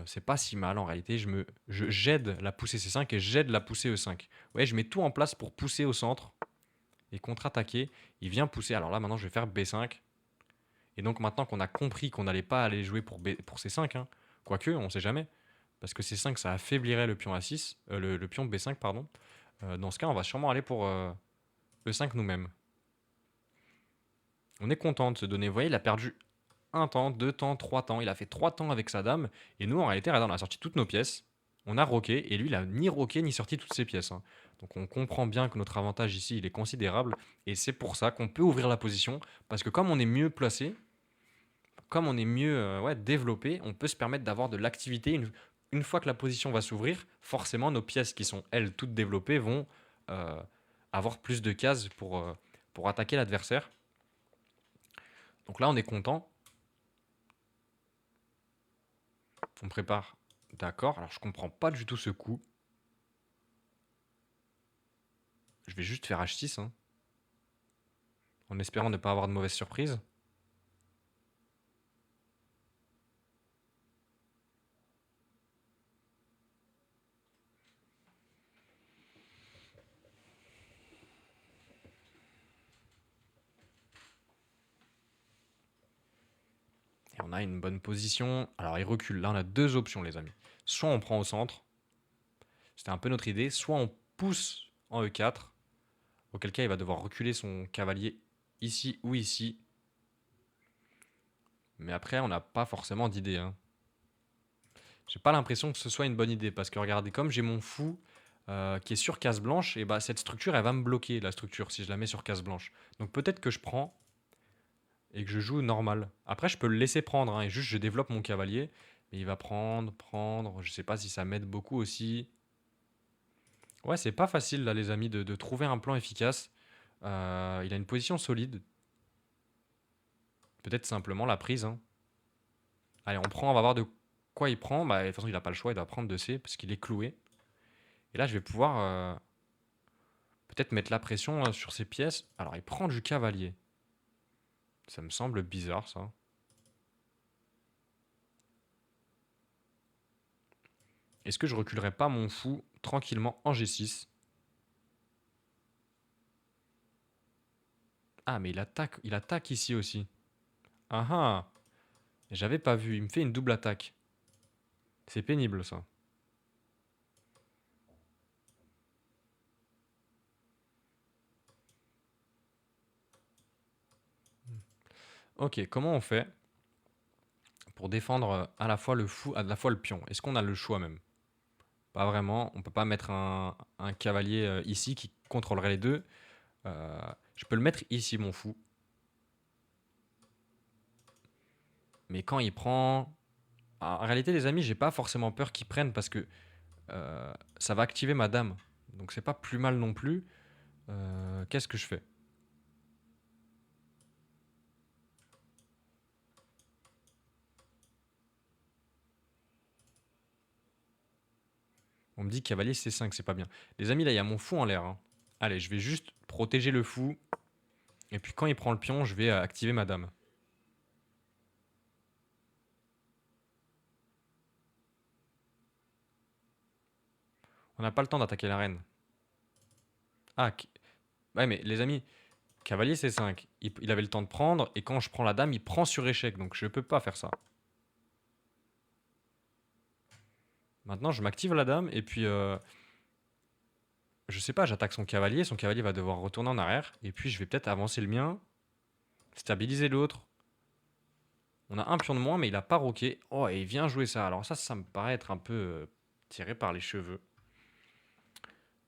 C'est pas si mal en réalité. J'aide la poussée C5 et j'aide la poussée E5. Ouais, je mets tout en place pour pousser au centre et contre-attaquer. Il vient pousser. Alors là, maintenant, je vais faire B5. Et donc, maintenant qu'on a compris qu'on n'allait pas aller jouer pour C5, hein, quoique, on sait jamais, parce que C5, ça affaiblirait le pion A6, le pion B5, pardon. Dans ce cas, on va sûrement aller pour E5 nous-mêmes. On est content de se donner. Vous voyez, il a perdu un temps, 2 temps, 3 temps. Il a fait 3 temps avec sa dame. Et nous, en réalité, on a sorti toutes nos pièces. On a roqué. Et lui, il a ni roqué ni sorti toutes ses pièces. Hein. Donc on comprend bien que notre avantage ici, il est considérable. Et c'est pour ça qu'on peut ouvrir la position. Parce que comme on est mieux placé, comme on est mieux développé, on peut se permettre d'avoir de l'activité. Une fois que la position va s'ouvrir, forcément, nos pièces qui sont, elles, toutes développées, vont avoir plus de cases pour attaquer l'adversaire. Donc là, on est content. On prépare. D'accord, alors je comprends pas du tout ce coup. Je vais juste faire H6, hein, en espérant ne pas avoir de mauvaise surprise. Et on a une bonne position. Alors il recule. Là, on a deux options, les amis. Soit on prend au centre. C'était un peu notre idée. Soit on pousse en E4. Auquel cas, il va devoir reculer son cavalier ici ou ici. Mais après, on n'a pas forcément d'idée. Hein. J'ai pas l'impression que ce soit une bonne idée. Parce que regardez, comme j'ai mon fou qui est sur case blanche, et bah cette structure, elle va me bloquer, la structure, si je la mets sur case blanche. Donc peut-être que je prends et que je joue normal. Après, je peux le laisser prendre, hein, et juste je développe mon cavalier. Mais il va prendre. Je sais pas si ça m'aide beaucoup aussi. Ouais, c'est pas facile là, les amis, de trouver un plan efficace. Il a une position solide. Peut-être simplement la prise. Hein. Allez, on prend, on va voir de quoi il prend. Bah, de toute façon, il a pas le choix, il doit prendre de C parce qu'il est cloué. Et là, je vais pouvoir peut-être mettre la pression sur ses pièces. Alors, il prend du cavalier. Ça me semble bizarre, ça. Est-ce que je reculerai pas mon fou tranquillement en G6? Ah, mais il attaque ici aussi. Ah ah, j'avais pas vu, il me fait une double attaque. C'est pénible ça. Ok, comment on fait pour défendre à la fois le fou, à la fois le pion? Est-ce qu'on a le choix même? Pas vraiment, on peut pas mettre un cavalier ici qui contrôlerait les deux. Je peux le mettre ici, mon fou. Mais quand il prend... En réalité, les amis, j'ai pas forcément peur qu'il prenne parce que ça va activer ma dame. Donc c'est pas plus mal non plus. Qu'est-ce que je fais? On me dit cavalier C5, c'est pas bien. Les amis, là, il y a mon fou en l'air, hein. Allez, je vais juste protéger le fou. Et puis quand il prend le pion, je vais activer ma dame. On n'a pas le temps d'attaquer la reine. Ah, ouais, mais les amis, cavalier C5, il avait le temps de prendre, et quand je prends la dame, il prend sur échec, donc je peux pas faire ça. Maintenant, je m'active la dame, et puis, je sais pas, j'attaque son cavalier va devoir retourner en arrière, et puis je vais peut-être avancer le mien, stabiliser l'autre. On a un pion de moins, mais il a pas roqué. Oh, et il vient jouer ça. Alors ça me paraît être un peu tiré par les cheveux.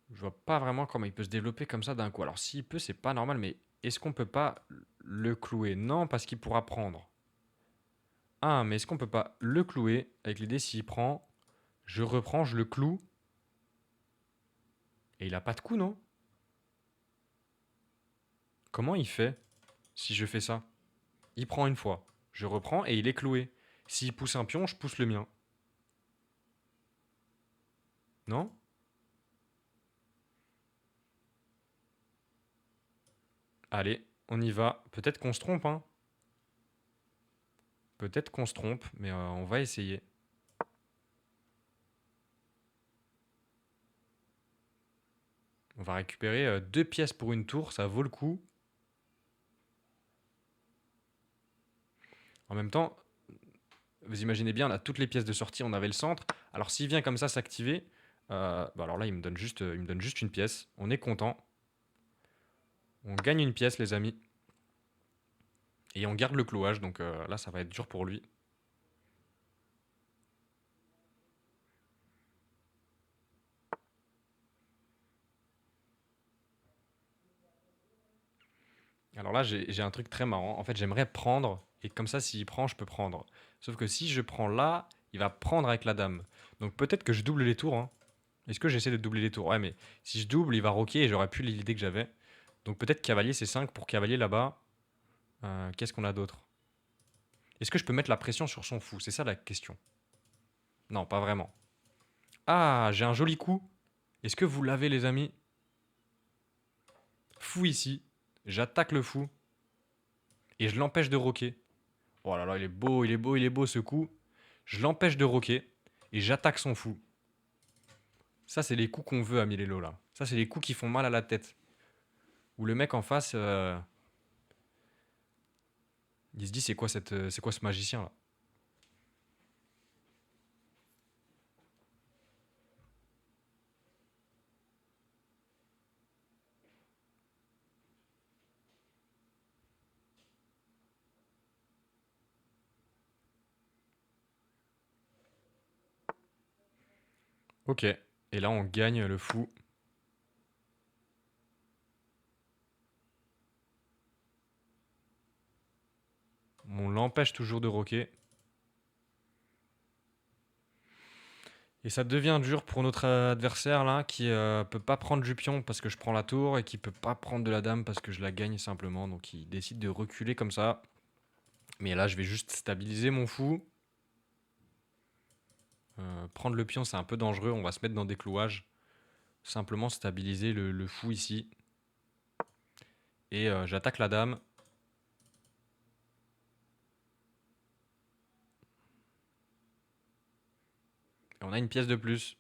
Je vois pas vraiment comment il peut se développer comme ça d'un coup. Alors s'il peut, c'est pas normal, mais est-ce qu'on peut pas le clouer? Non, parce qu'il pourra prendre. Ah, mais est-ce qu'on peut pas le clouer avec l'idée s'il prend, je reprends, je le cloue, et il a pas de coup, non? Comment il fait si je fais ça? Il prend une fois, je reprends et il est cloué. S'il pousse un pion, je pousse le mien. Non? Allez, on y va. Peut-être qu'on se trompe, hein. Peut-être qu'on se trompe, mais on va essayer. On va récupérer 2 pièces pour une tour, ça vaut le coup. En même temps, vous imaginez bien, on a toutes les pièces de sortie, on avait le centre. Alors s'il vient comme ça s'activer, bah alors là il me donne juste une pièce. On est content. On gagne une pièce les amis. Et on garde le clouage, donc là ça va être dur pour lui. Alors là j'ai un truc très marrant. En fait j'aimerais prendre, et comme ça s'il prend je peux prendre. Sauf que si je prends là, il va prendre avec la dame. Donc peut-être que je double les tours, hein. Est-ce que j'essaie de doubler les tours? Ouais, mais si je double, il va roquer et j'aurais plus l'idée que j'avais. Donc peut-être cavalier c'est 5 pour cavalier là-bas. Qu'est-ce qu'on a d'autre? Est-ce que je peux mettre la pression sur son fou? C'est ça la question. Non, pas vraiment. Ah, j'ai un joli coup. Est-ce que vous l'avez les amis? Fou ici. J'attaque le fou. Et je l'empêche de roquer. Oh là là, il est beau, il est beau, il est beau ce coup. Je l'empêche de roquer. Et j'attaque son fou. Ça, c'est les coups qu'on veut à Milelo là. Ça, c'est les coups qui font mal à la tête. Où le mec en face, il se dit c'est quoi ce magicien là? Ok. Et là, on gagne le fou. On l'empêche toujours de roquer. Et ça devient dur pour notre adversaire là, qui peut pas prendre du pion parce que je prends la tour et qui peut pas prendre de la dame parce que je la gagne simplement. Donc il décide de reculer comme ça. Mais là, je vais juste stabiliser mon fou. Prendre le pion, c'est un peu dangereux. On va se mettre dans des clouages. Simplement stabiliser le fou ici. Et j'attaque la dame. Et on a une pièce de plus.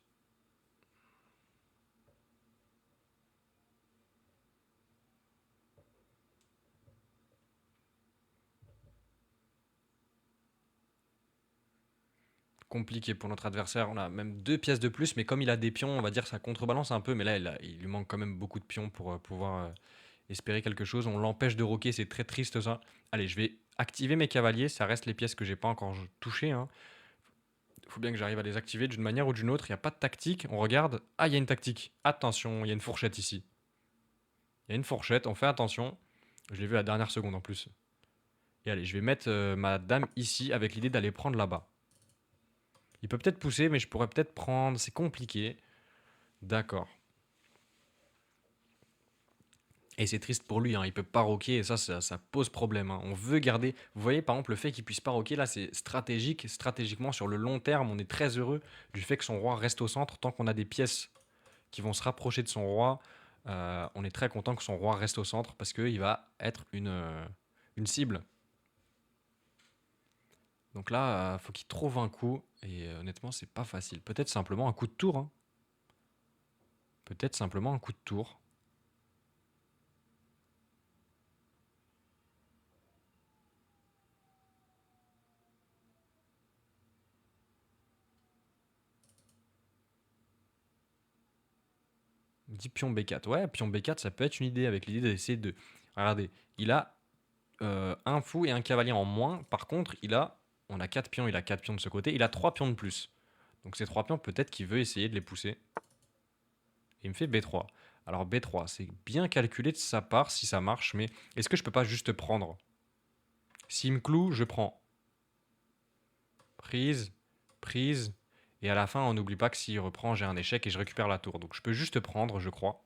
Compliqué pour notre adversaire. On a même 2 pièces de plus, mais comme il a des pions, on va dire que ça contrebalance un peu. Mais là, il lui manque quand même beaucoup de pions pour pouvoir espérer quelque chose. On l'empêche de roquer, c'est très triste ça. Allez, je vais activer mes cavaliers. Ça reste les pièces que j'ai pas encore touchées, hein. Il faut bien que j'arrive à les activer d'une manière ou d'une autre. Il n'y a pas de tactique. On regarde. Ah, il y a une tactique. Attention, il y a une fourchette ici. Il y a une fourchette, on fait attention. Je l'ai vu à la dernière seconde en plus. Et allez, je vais mettre ma dame ici avec l'idée d'aller prendre là-bas. Il peut peut-être pousser, mais je pourrais peut-être prendre. C'est compliqué. D'accord. Et c'est triste pour lui, hein, il peut pas roquer et ça pose problème, hein. On veut garder. Vous voyez, par exemple, le fait qu'il puisse pas roquer, là, c'est stratégique. Stratégiquement, sur le long terme, on est très heureux du fait que son roi reste au centre. Tant qu'on a des pièces qui vont se rapprocher de son roi, on est très content que son roi reste au centre parce qu'il va être une cible. Donc là, faut qu'il trouve un coup. Et honnêtement, c'est pas facile. Peut-être simplement un coup de tour, hein. Peut-être simplement un coup de tour. 10 pions B4. Ouais, pion B4, ça peut être une idée avec l'idée d'essayer de. Regardez, il a un fou et un cavalier en moins. Par contre, on a 4 pions, il a 4 pions de ce côté. Il a 3 pions de plus. Donc ces 3 pions, peut-être qu'il veut essayer de les pousser. Il me fait B3. Alors B3, c'est bien calculé de sa part si ça marche, mais est-ce que je peux pas juste prendre? S'il me cloue, je prends. Prise, prise. Et à la fin, on n'oublie pas que s'il reprend, j'ai un échec et je récupère la tour. Donc je peux juste prendre, je crois.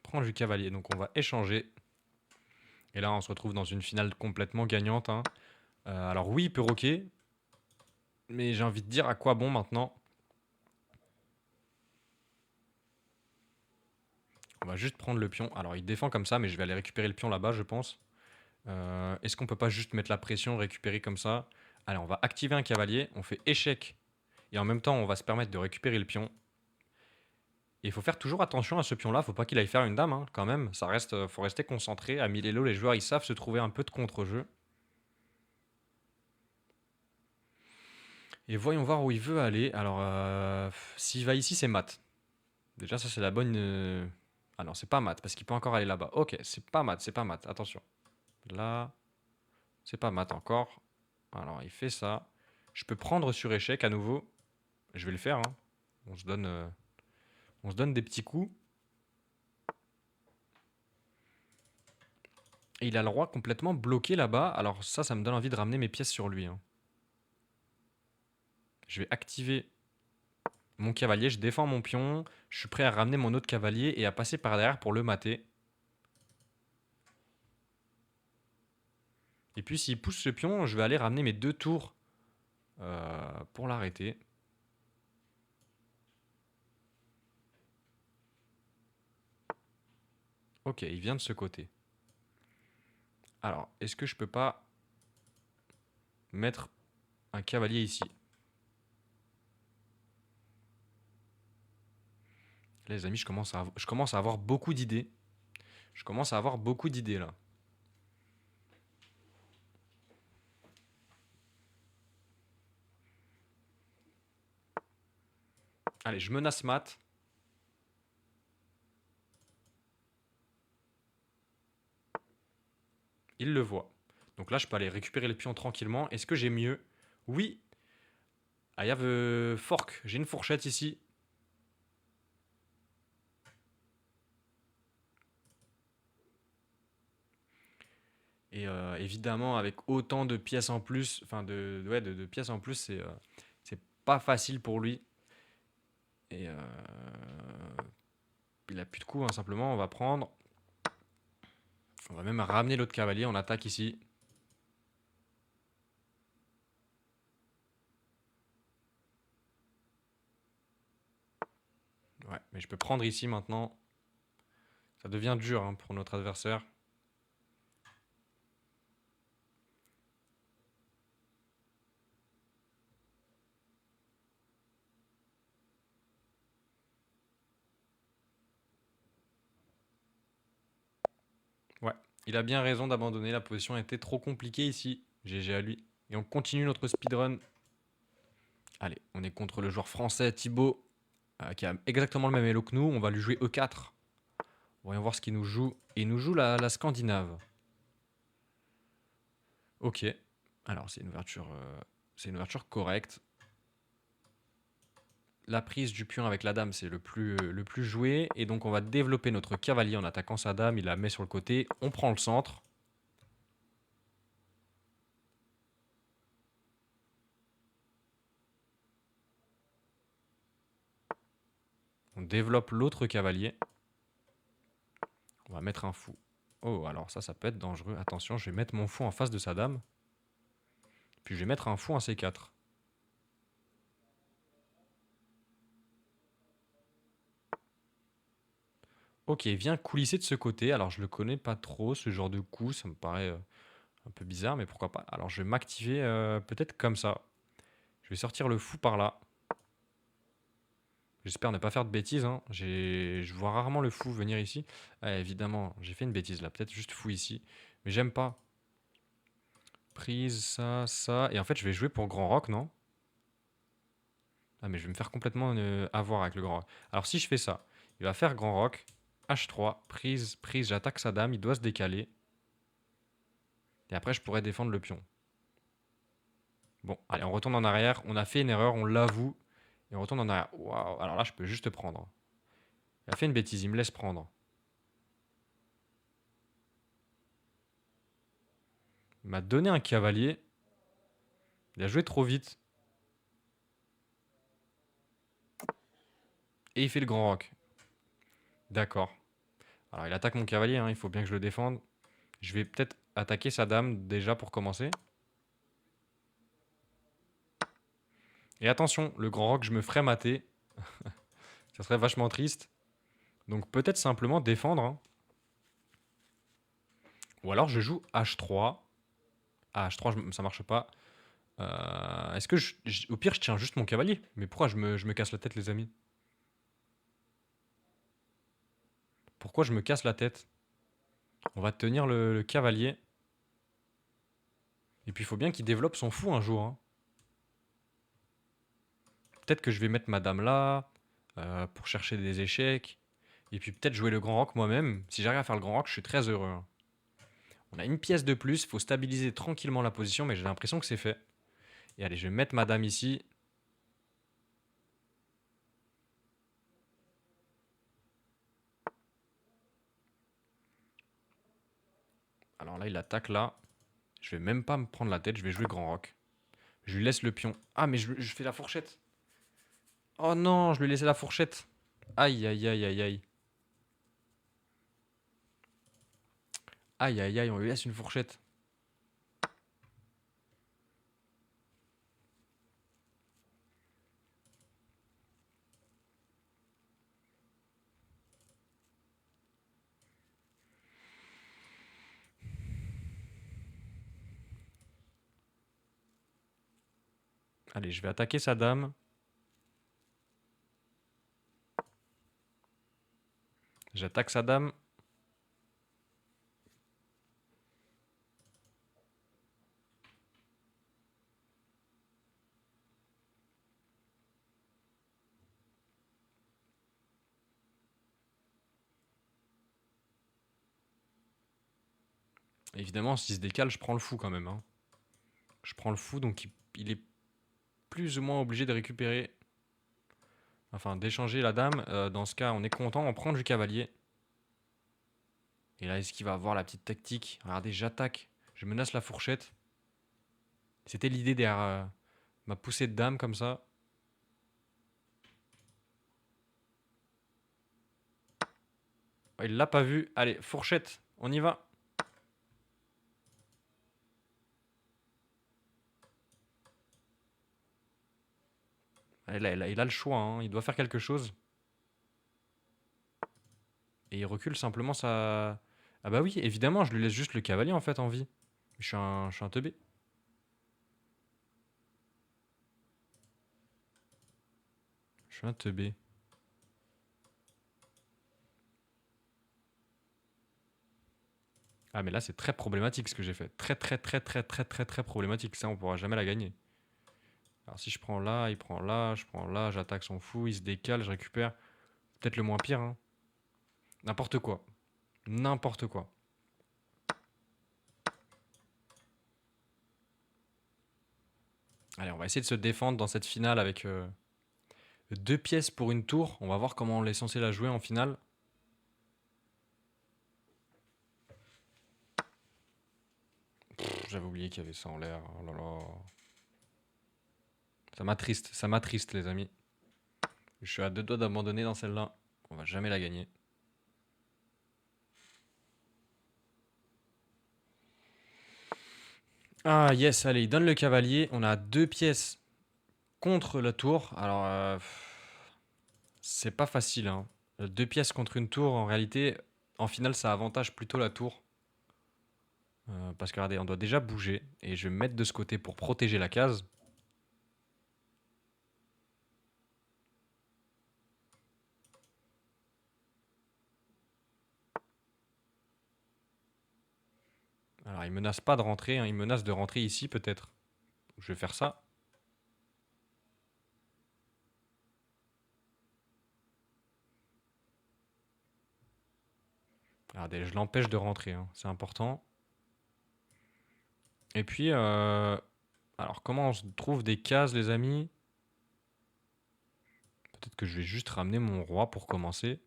Prendre du cavalier. Donc on va échanger. Et là, on se retrouve dans une finale complètement gagnante, hein. Alors oui, il peut roquer. Mais j'ai envie de dire à quoi bon maintenant. On va juste prendre le pion. Alors il défend comme ça, mais je vais aller récupérer le pion là-bas, je pense. Est-ce qu'on peut pas juste mettre la pression, récupérer comme ça? Allez, on va activer un cavalier. On fait échec. Et en même temps, on va se permettre de récupérer le pion. Et il faut faire toujours attention à ce pion-là. Faut pas qu'il aille faire une dame, hein, quand même. Ça reste, faut rester concentré. À 1000 elo, les joueurs, ils savent se trouver un peu de contre-jeu. Et voyons voir où il veut aller. Alors, s'il va ici, c'est mat. Déjà, ça, c'est la bonne. Ah non, c'est pas mat, parce qu'il peut encore aller là-bas. Ok, c'est pas mat, c'est pas mat. Attention. Là, c'est pas mat encore. Alors, il fait ça. Je peux prendre sur échec à nouveau. Je vais le faire, hein. On se donne des petits coups. Et il a le roi complètement bloqué là-bas. Alors ça me donne envie de ramener mes pièces sur lui, hein. Je vais activer mon cavalier, je défends mon pion. Je suis prêt à ramener mon autre cavalier et à passer par derrière pour le mater. Et puis s'il pousse ce pion, je vais aller ramener mes 2 tours pour l'arrêter. Ok, il vient de ce côté. Alors, est-ce que je peux pas mettre un cavalier ici? Là, les amis, je commence à avoir beaucoup d'idées. Je commence à avoir beaucoup d'idées là. Allez, je menace mat. Il le voit. Donc là, je peux aller récupérer le pion tranquillement. Est-ce que j'ai mieux? Oui. I have a fork. J'ai une fourchette ici. Et évidemment, avec autant de pièces en plus, enfin de pièces en plus, c'est pas facile pour lui. Et il a plus de coups, hein, simplement. On va prendre. On va même ramener l'autre cavalier. On attaque ici. Ouais, mais je peux prendre ici maintenant. Ça devient dur, hein, pour notre adversaire. Ouais, il a bien raison d'abandonner. La position était trop compliquée ici. GG à lui. Et on continue notre speedrun. Allez, on est contre le joueur français Thibaut, qui a exactement le même elo que nous. On va lui jouer E4. Voyons voir ce qu'il nous joue. Et il nous joue la Scandinave. Ok. Alors, c'est une ouverture correcte. La prise du pion avec la dame, c'est le plus joué. Et donc, on va développer notre cavalier en attaquant sa dame. Il la met sur le côté. On prend le centre. On développe l'autre cavalier. On va mettre un fou. Oh, alors ça peut être dangereux. Attention, je vais mettre mon fou en face de sa dame. Puis je vais mettre un fou en C4. Ok, il vient coulisser de ce côté. Alors je le connais pas trop, ce genre de coup. Ça me paraît un peu bizarre, mais pourquoi pas. Alors je vais m'activer peut-être comme ça. Je vais sortir le fou par là. J'espère ne pas faire de bêtises, hein. Je vois rarement le fou venir ici. Ah, évidemment, j'ai fait une bêtise là. Peut-être juste fou ici. Mais j'aime pas. Prise, ça. Et en fait, je vais jouer pour Grand Rock, non? Ah, mais je vais me faire complètement avoir avec le Grand Rock. Alors si je fais ça, il va faire Grand Rock. H3, prise, j'attaque sa dame. Il doit se décaler. Et après, je pourrais défendre le pion. Bon, allez, on retourne en arrière. On a fait une erreur, on l'avoue. Et on retourne en arrière. Waouh, alors là, je peux juste prendre. Il a fait une bêtise, il me laisse prendre. Il m'a donné un cavalier. Il a joué trop vite. Et il fait le grand rock. D'accord. Alors il attaque mon cavalier, hein, il faut bien que je le défende. Je vais peut-être attaquer sa dame déjà pour commencer. Et attention, le grand rock, je me ferais mater. Ça serait vachement triste. Donc peut-être simplement défendre, hein. Ou alors je joue H3. Ah, H3, ça marche pas. Est-ce que au pire, je tiens juste mon cavalier? Mais pourquoi je me casse la tête, les amis? Pourquoi je me casse la tête? On va tenir le cavalier. Et puis il faut bien qu'il développe son fou un jour, hein. Peut-être que je vais mettre ma dame là, pour chercher des échecs. Et puis peut-être jouer le grand rock moi-même. Si j'arrive à faire le grand rock, je suis très heureux, hein. On a une pièce de plus, il faut stabiliser tranquillement la position, mais j'ai l'impression que c'est fait. Et allez, je vais mettre ma dame ici. Alors là, il attaque là. Je vais même pas me prendre la tête, je vais jouer grand rock. Je lui laisse le pion. Ah, mais je fais la fourchette. Oh non, je lui ai laissé la fourchette. Aïe, aïe, aïe, aïe, aïe. Aïe, aïe, aïe, on lui laisse une fourchette. Allez, je vais attaquer sa dame. J'attaque sa dame. Évidemment, s'il se décale, je prends le fou quand même, hein. Je prends le fou, donc il est plus ou moins obligé de récupérer. Enfin, d'échanger la dame. Dans ce cas, on est content, on prend du cavalier. Et là, est-ce qu'il va avoir la petite tactique? Regardez, j'attaque. Je menace la fourchette. C'était l'idée derrière ma poussée de dame comme ça. Oh, il l'a pas vu. Allez, fourchette, on y va. Il a le choix, hein. Il doit faire quelque chose. Et il recule simplement sa... Ah bah oui, évidemment, je lui laisse juste le cavalier en fait en vie. Je suis un teubé. Je suis un teubé. Ah mais là c'est très problématique ce que j'ai fait. Très très très très très très très problématique. Ça on pourra jamais la gagner. Alors si je prends là, il prend là, je prends là, j'attaque son fou, il se décale, je récupère. Peut-être le moins pire, hein. N'importe quoi. N'importe quoi. Allez, on va essayer de se défendre dans cette finale avec deux pièces pour une tour. On va voir comment on est censé la jouer en finale. J'avais oublié qu'il y avait ça en l'air. Oh là là. Ça m'attriste les amis. Je suis à deux doigts d'abandonner dans celle-là. On va jamais la gagner. Ah yes, allez, il donne le cavalier. On a deux pièces contre la tour. Alors, c'est pas facile, hein. Deux pièces contre une tour, en réalité, en finale, ça avantage plutôt la tour. Parce que regardez, on doit déjà bouger. Et je vais me mettre de ce côté pour protéger la case. Alors, il menace pas de rentrer, hein, il menace de rentrer ici peut-être. Je vais faire ça. Regardez, je l'empêche de rentrer, hein, c'est important. Et puis, alors comment on se trouve des cases, les amis? Peut-être que je vais juste ramener mon roi pour commencer.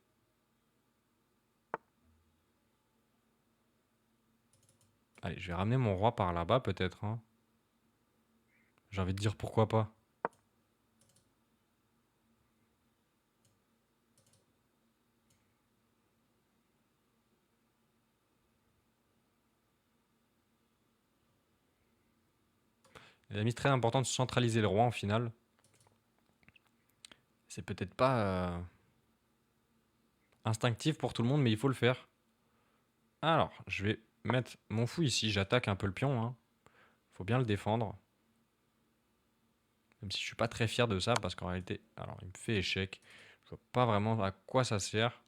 Allez, je vais ramener mon roi par là-bas peut-être, hein. J'ai envie de dire pourquoi pas. Les amis, c'est très important de centraliser le roi en finale. C'est peut-être pas instinctif pour tout le monde, mais il faut le faire. Alors, je vais mettre mon fou ici. J'attaque un peu le pion, hein. Faut bien le défendre. Même si je suis pas très fier de ça, parce qu'en réalité, alors il me fait échec. Je vois pas vraiment à quoi ça sert.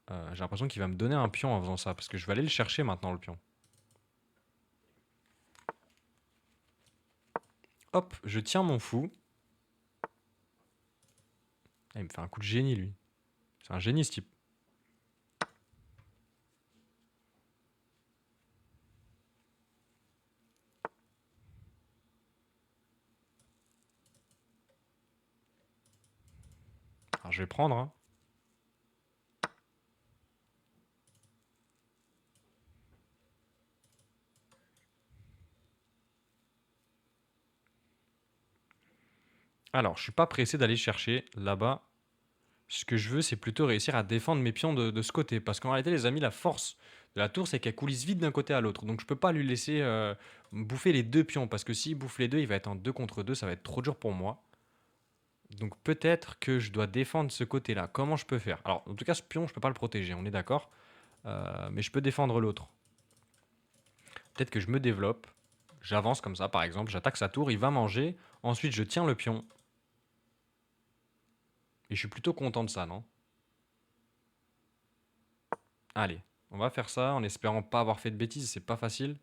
J'ai l'impression qu'il va me donner un pion en faisant ça, parce que je vais aller le chercher maintenant, le pion. Hop, je tiens mon fou. Ah, il me fait un coup de génie, lui. C'est un génie, ce type. Alors, je vais prendre, hein. Alors, je suis pas pressé d'aller chercher là-bas. Ce que je veux, c'est plutôt réussir à défendre mes pions de ce côté. Parce qu'en réalité, les amis, la force de la tour, c'est qu'elle coulisse vite d'un côté à l'autre. Donc je peux pas lui laisser bouffer les deux pions. Parce que s'il bouffe les deux, il va être en 2 contre 2. Ça va être trop dur pour moi. Donc peut-être que je dois défendre ce côté-là. Comment je peux faire? Alors, en tout cas, ce pion, je peux pas le protéger, on est d'accord. Mais je peux défendre l'autre. Peut-être que je me développe. J'avance comme ça, par exemple. J'attaque sa tour, il va manger. Ensuite, je tiens le pion. Et je suis plutôt content de ça, non? Allez, on va faire ça en espérant pas avoir fait de bêtises, c'est pas facile.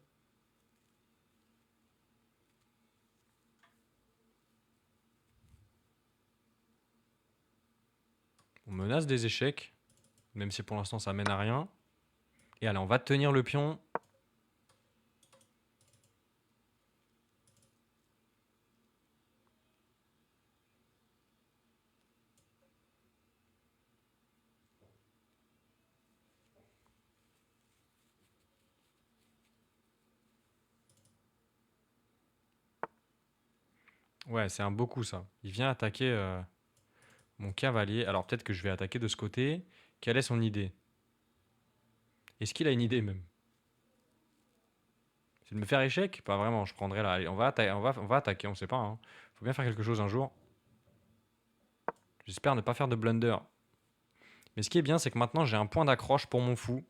On menace des échecs, même si pour l'instant ça mène à rien. Et allez, on va tenir le pion. Ouais, c'est un beau coup ça. Il vient attaquer mon cavalier. Alors peut-être que je vais attaquer de ce côté. Quelle est son idée? Est-ce qu'il a une idée même? C'est de me faire échec? Pas vraiment, je prendrai là. Allez, on va attaquer, on sait pas, hein. Faut bien faire quelque chose un jour. J'espère ne pas faire de blunder. Mais ce qui est bien, c'est que maintenant j'ai un point d'accroche pour mon fou.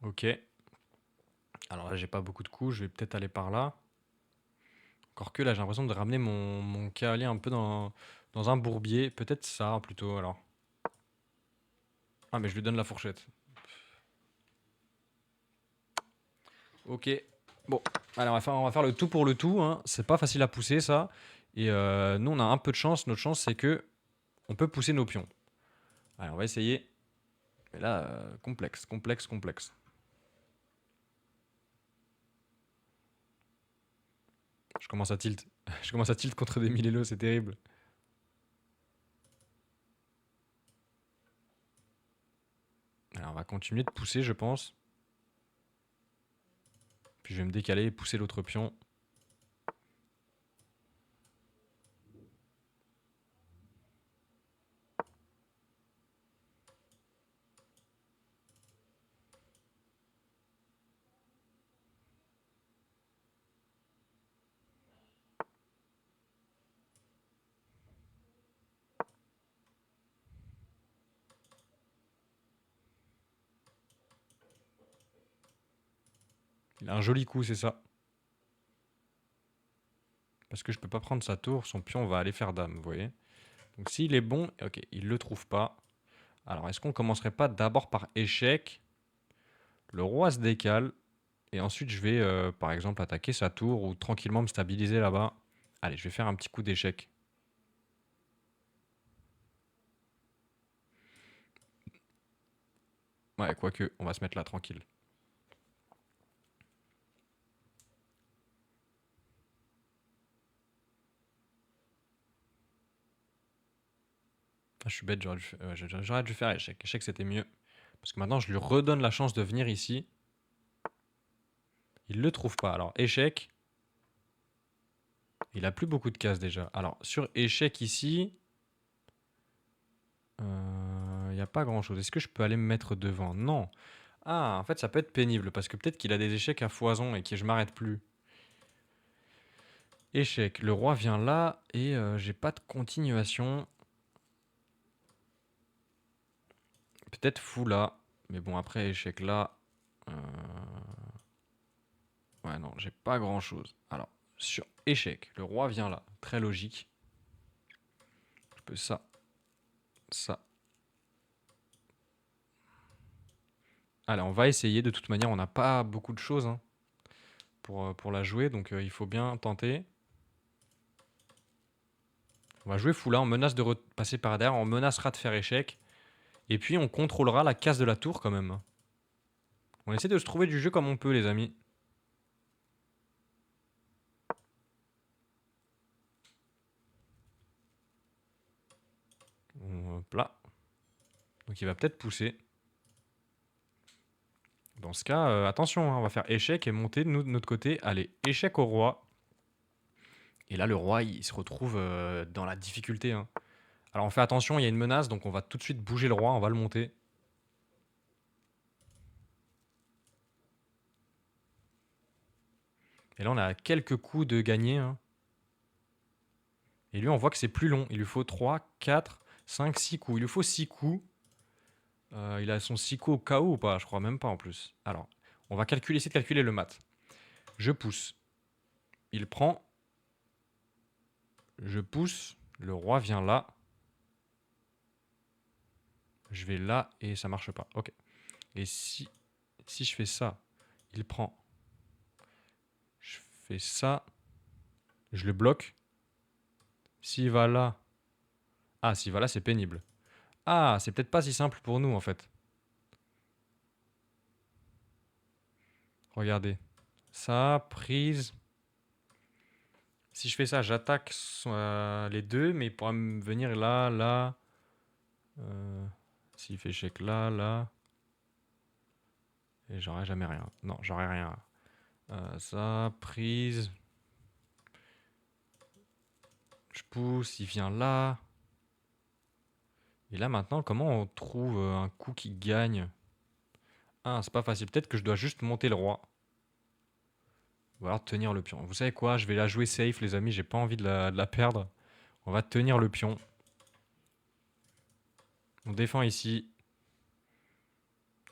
Ok. Alors là, j'ai pas beaucoup de coups, je vais peut-être aller par là. Encore que là, j'ai l'impression de ramener mon cavalier un peu dans un bourbier. Peut-être ça plutôt alors. Ah, mais je lui donne la fourchette. Ok. Bon, allez, on va faire le tout pour le tout, hein. C'est pas facile à pousser ça. Et nous, on a un peu de chance. Notre chance, c'est que on peut pousser nos pions. Allez, on va essayer. Mais là, complexe, complexe, complexe. Je commence à tilt. Je commence à tilt contre des Milélos, c'est terrible. Alors, on va continuer de pousser, je pense. Puis je vais me décaler et pousser l'autre pion. Il a un joli coup, c'est ça. Parce que je peux pas prendre sa tour, son pion va aller faire dame, vous voyez. Donc s'il est bon, ok, il le trouve pas. Alors est-ce qu'on commencerait pas d'abord par échec? Le roi se décale. Et ensuite je vais par exemple attaquer sa tour ou tranquillement me stabiliser là-bas. Allez, je vais faire un petit coup d'échec. Ouais, quoique, on va se mettre là tranquille. Ah, je suis bête, j'aurais dû faire échec. Échec, c'était mieux. Parce que maintenant, je lui redonne la chance de venir ici. Il le trouve pas. Alors, échec. Il a plus beaucoup de cases déjà. Alors, sur échec ici, il n'y a pas grand-chose. Est-ce que je peux aller me mettre devant? Non. Ah, en fait, ça peut être pénible. Parce que peut-être qu'il a des échecs à foison et que je m'arrête plus. Échec. Le roi vient là et j'ai pas de continuation. Peut-être fou là. Mais bon, après, échec là. euh, Ouais, non, j'ai pas grand chose. Alors, sur échec, le roi vient là. Très logique. Je peux ça, ça. Allez, on va essayer. De toute manière, on n'a pas beaucoup de choses hein, pour la jouer. Donc, il faut bien tenter. On va jouer fou là. On menace de repasser par derrière. On menacera de faire échec. Et puis, on contrôlera la case de la tour quand même. On essaie de se trouver du jeu comme on peut, les amis. Hop là. Donc, il va peut-être pousser. Dans ce cas, attention, hein, on va faire échec et monter nous, de notre côté. Allez, échec au roi. Et là, le roi, il se retrouve dans la difficulté. Hein. Alors, on fait attention, il y a une menace, donc on va tout de suite bouger le roi, on va le monter. Et là, on a quelques coups de gagner. Hein. Et lui, on voit que c'est plus long. Il lui faut 3, 4, 5, 6 coups. Il lui faut 6 coups. Il a son 6 coups au cas où ou pas? Je crois même pas en plus. Alors, on va calculer, essayer de calculer le mat. Je pousse. Il prend. Je pousse. Le roi vient là. Je vais là et ça marche pas. Ok. Et si je fais ça, il prend. Je fais ça. Je le bloque. S'il va là. Ah, s'il va là, c'est pénible. Ah, c'est peut-être pas si simple pour nous en fait. Regardez. Ça, prise. Si je fais ça, j'attaque les deux, mais il pourra me venir là, là. S'il fait échec là, là. Et j'aurai jamais rien. Non, j'aurai rien. Ça, prise. Je pousse, il vient là. Et là maintenant, comment on trouve un coup qui gagne? Ah, c'est pas facile. Peut-être que je dois juste monter le roi. Ou alors tenir le pion. Vous savez quoi? Je vais la jouer safe, les amis. J'ai pas envie de la perdre. On va tenir le pion. On défend ici.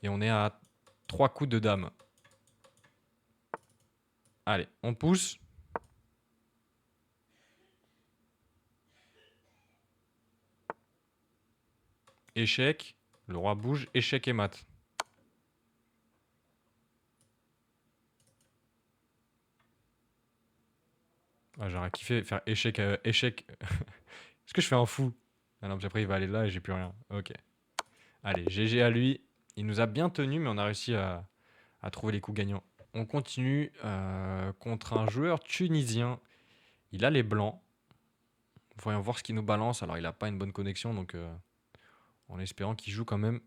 Et on est à 3 coups de dame. Allez, on pousse. Échec. Le roi bouge. Échec et mat. Ah, j'aurais kiffé faire échec. Échec. Est-ce que je fais un fou? Ah non, puis après il va aller là et j'ai plus rien. Ok. Allez, GG à lui. Il nous a bien tenu, mais on a réussi à trouver les coups gagnants. On continue contre un joueur tunisien. Il a les blancs. Voyons voir ce qu'il nous balance. Alors, il n'a pas une bonne connexion, donc en espérant qu'il joue quand même.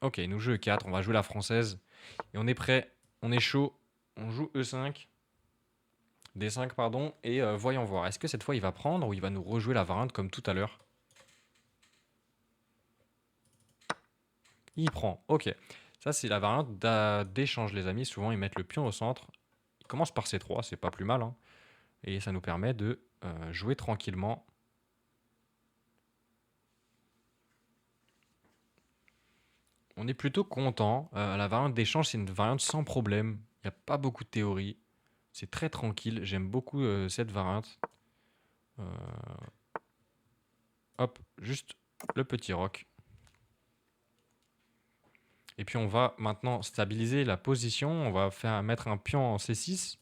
Ok, il nous joue E4. On va jouer la française. Et on est prêt. On est chaud. On joue E5. D5, pardon. Et voyons voir. Est-ce que cette fois, il va prendre ou il va nous rejouer la variante comme tout à l'heure? Il prend. Ok. Ça, c'est la variante d'échange, les amis. Souvent, ils mettent le pion au centre. Il commence par C3, c'est pas plus mal, hein. Et ça nous permet de jouer tranquillement. On est plutôt content. La variante d'échange, c'est une variante sans problème. Il n'y a pas beaucoup de théorie. C'est très tranquille. J'aime beaucoup cette variante. Euh, Hop, juste le petit roc. Et puis on va maintenant stabiliser la position. On va mettre un pion en C6.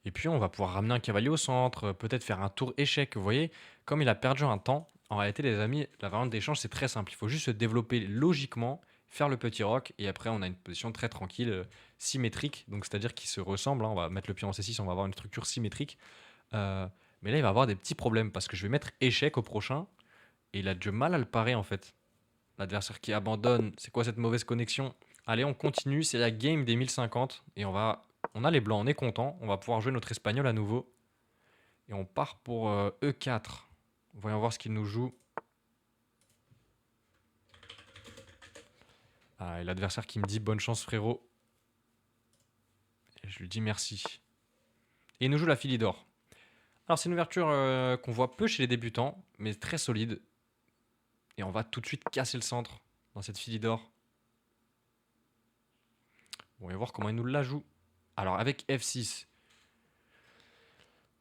Et puis on va pouvoir ramener un cavalier au centre, peut-être faire un tour échec. Vous voyez, comme il a perdu un temps, en réalité les amis, la variante d'échange c'est très simple. Il faut juste se développer logiquement, faire le petit roc, et après on a une position très tranquille, symétrique, donc c'est-à-dire qu'il se ressemble, hein. On va mettre le pion en C6, on va avoir une structure symétrique. Euh, mais là il va avoir des petits problèmes, parce que je vais mettre échec au prochain, et il a du mal à le parer en fait. L'adversaire qui abandonne, c'est quoi cette mauvaise connexion? Allez, on continue, c'est la game des 1050 et on a les blancs, on est content, on va pouvoir jouer notre espagnol à nouveau et on part pour E4. Voyons voir ce qu'il nous joue. Ah, et l'adversaire qui me dit bonne chance frérot. Et je lui dis merci. Et il nous joue la filie d'or. Alors c'est une ouverture qu'on voit peu chez les débutants, mais très solide. Et on va tout de suite casser le centre dans cette filie d'or. Bon, on va voir comment il nous la joue. Alors avec F6,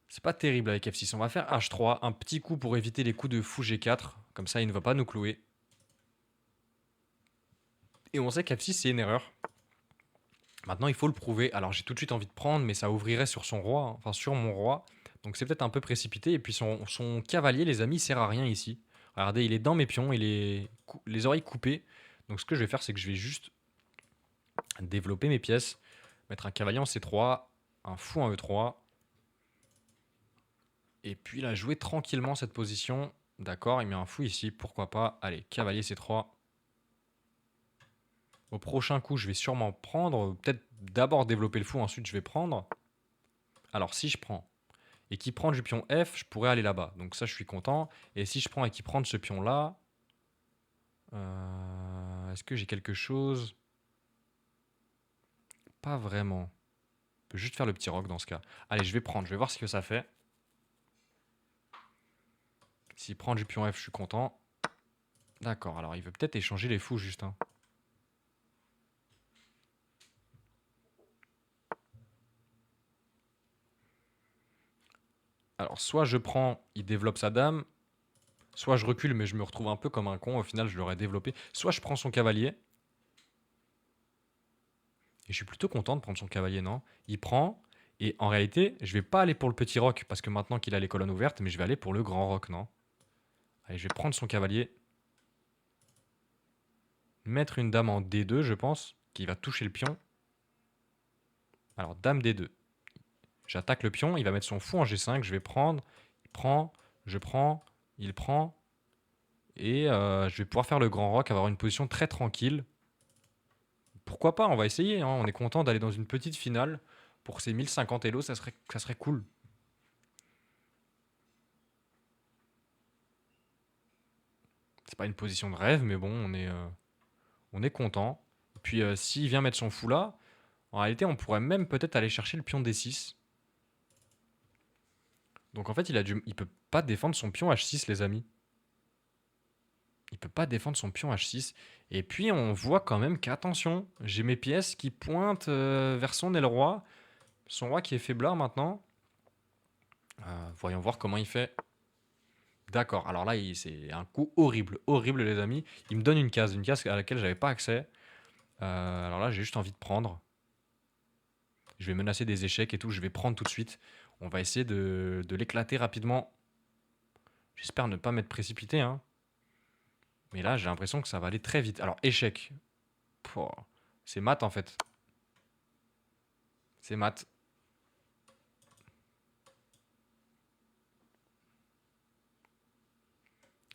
c'est pas terrible avec F6. On va faire H3, un petit coup pour éviter les coups de fou G4. Comme ça, il ne va pas nous clouer. Et on sait qu'F6, c'est une erreur. Maintenant, il faut le prouver. Alors, j'ai tout de suite envie de prendre, mais ça ouvrirait sur son roi, hein. Enfin, sur mon roi. Donc, c'est peut-être un peu précipité. Et puis, son cavalier, les amis, sert à rien ici. Regardez, il est dans mes pions, il est les oreilles coupées. Donc, ce que je vais faire, c'est que je vais juste développer mes pièces. Mettre un cavalier en C3, un fou en E3. Et puis là, jouer tranquillement cette position. D'accord, il met un fou ici, pourquoi pas. Allez, cavalier C3. Au prochain coup, je vais sûrement prendre. Peut-être d'abord développer le fou, ensuite je vais prendre. Alors si je prends et qu'il prend du pion F, je pourrais aller là-bas. Donc ça, je suis content. Et si je prends et qu'il prend de ce pion-là, est-ce que j'ai quelque chose? Pas vraiment. Je peux juste faire le petit roc dans ce cas. Allez, je vais prendre, je vais voir ce que ça fait. S'il prend du pion F, je suis content. D'accord, alors il veut peut-être échanger les fous juste, hein. Alors, soit je prends, il développe sa dame, soit je recule, mais je me retrouve un peu comme un con. Au final, je l'aurais développé. Soit je prends son cavalier. Et je suis plutôt content de prendre son cavalier, non? Il prend. Et en réalité, je vais pas aller pour le petit roc, parce que maintenant qu'il a les colonnes ouvertes, mais je vais aller pour le grand roc, non? Allez, je vais prendre son cavalier. Mettre une dame en D2, je pense, qui va toucher le pion. Alors, dame D2. J'attaque le pion, il va mettre son fou en G5, je vais prendre. Il prend, je prends, il prend. Et je vais pouvoir faire le grand roc, avoir une position très tranquille. Pourquoi pas, on va essayer, hein. On est content d'aller dans une petite finale. Pour ces 1050 Elo, ça serait cool. C'est pas une position de rêve, mais bon, on est content. Et puis s'il vient mettre son fou là, en réalité, on pourrait même peut-être aller chercher le pion D6. Donc en fait, il peut pas défendre son pion H6, les amis. Il peut pas défendre son pion H6. Et puis on voit quand même qu'attention, j'ai mes pièces qui pointent vers son aile roi. Son roi qui est faiblard maintenant. Voyons voir comment il fait. D'accord, alors là, c'est un coup horrible, horrible les amis. Il me donne une case à laquelle j'avais pas accès. Alors là, j'ai juste envie de prendre. Je vais menacer des échecs et tout, je vais prendre tout de suite. On va essayer de l'éclater rapidement. J'espère ne pas m'être précipité, hein. Mais là, j'ai l'impression que ça va aller très vite. Alors, échec. Pouah, c'est mat en fait. C'est mat.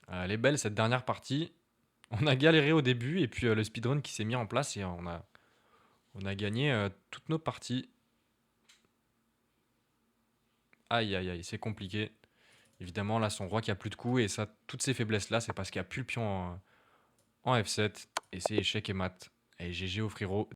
Elle est belle cette dernière partie. On a galéré au début et puis le speedrun qui s'est mis en place et On a gagné toutes nos parties. Aïe, aïe, aïe, c'est compliqué. Évidemment, là, son roi qui a plus de coups, et ça, toutes ces faiblesses-là, c'est parce qu'il n'y a plus le pion en F7, et c'est échec et mat. Et GG au frérot.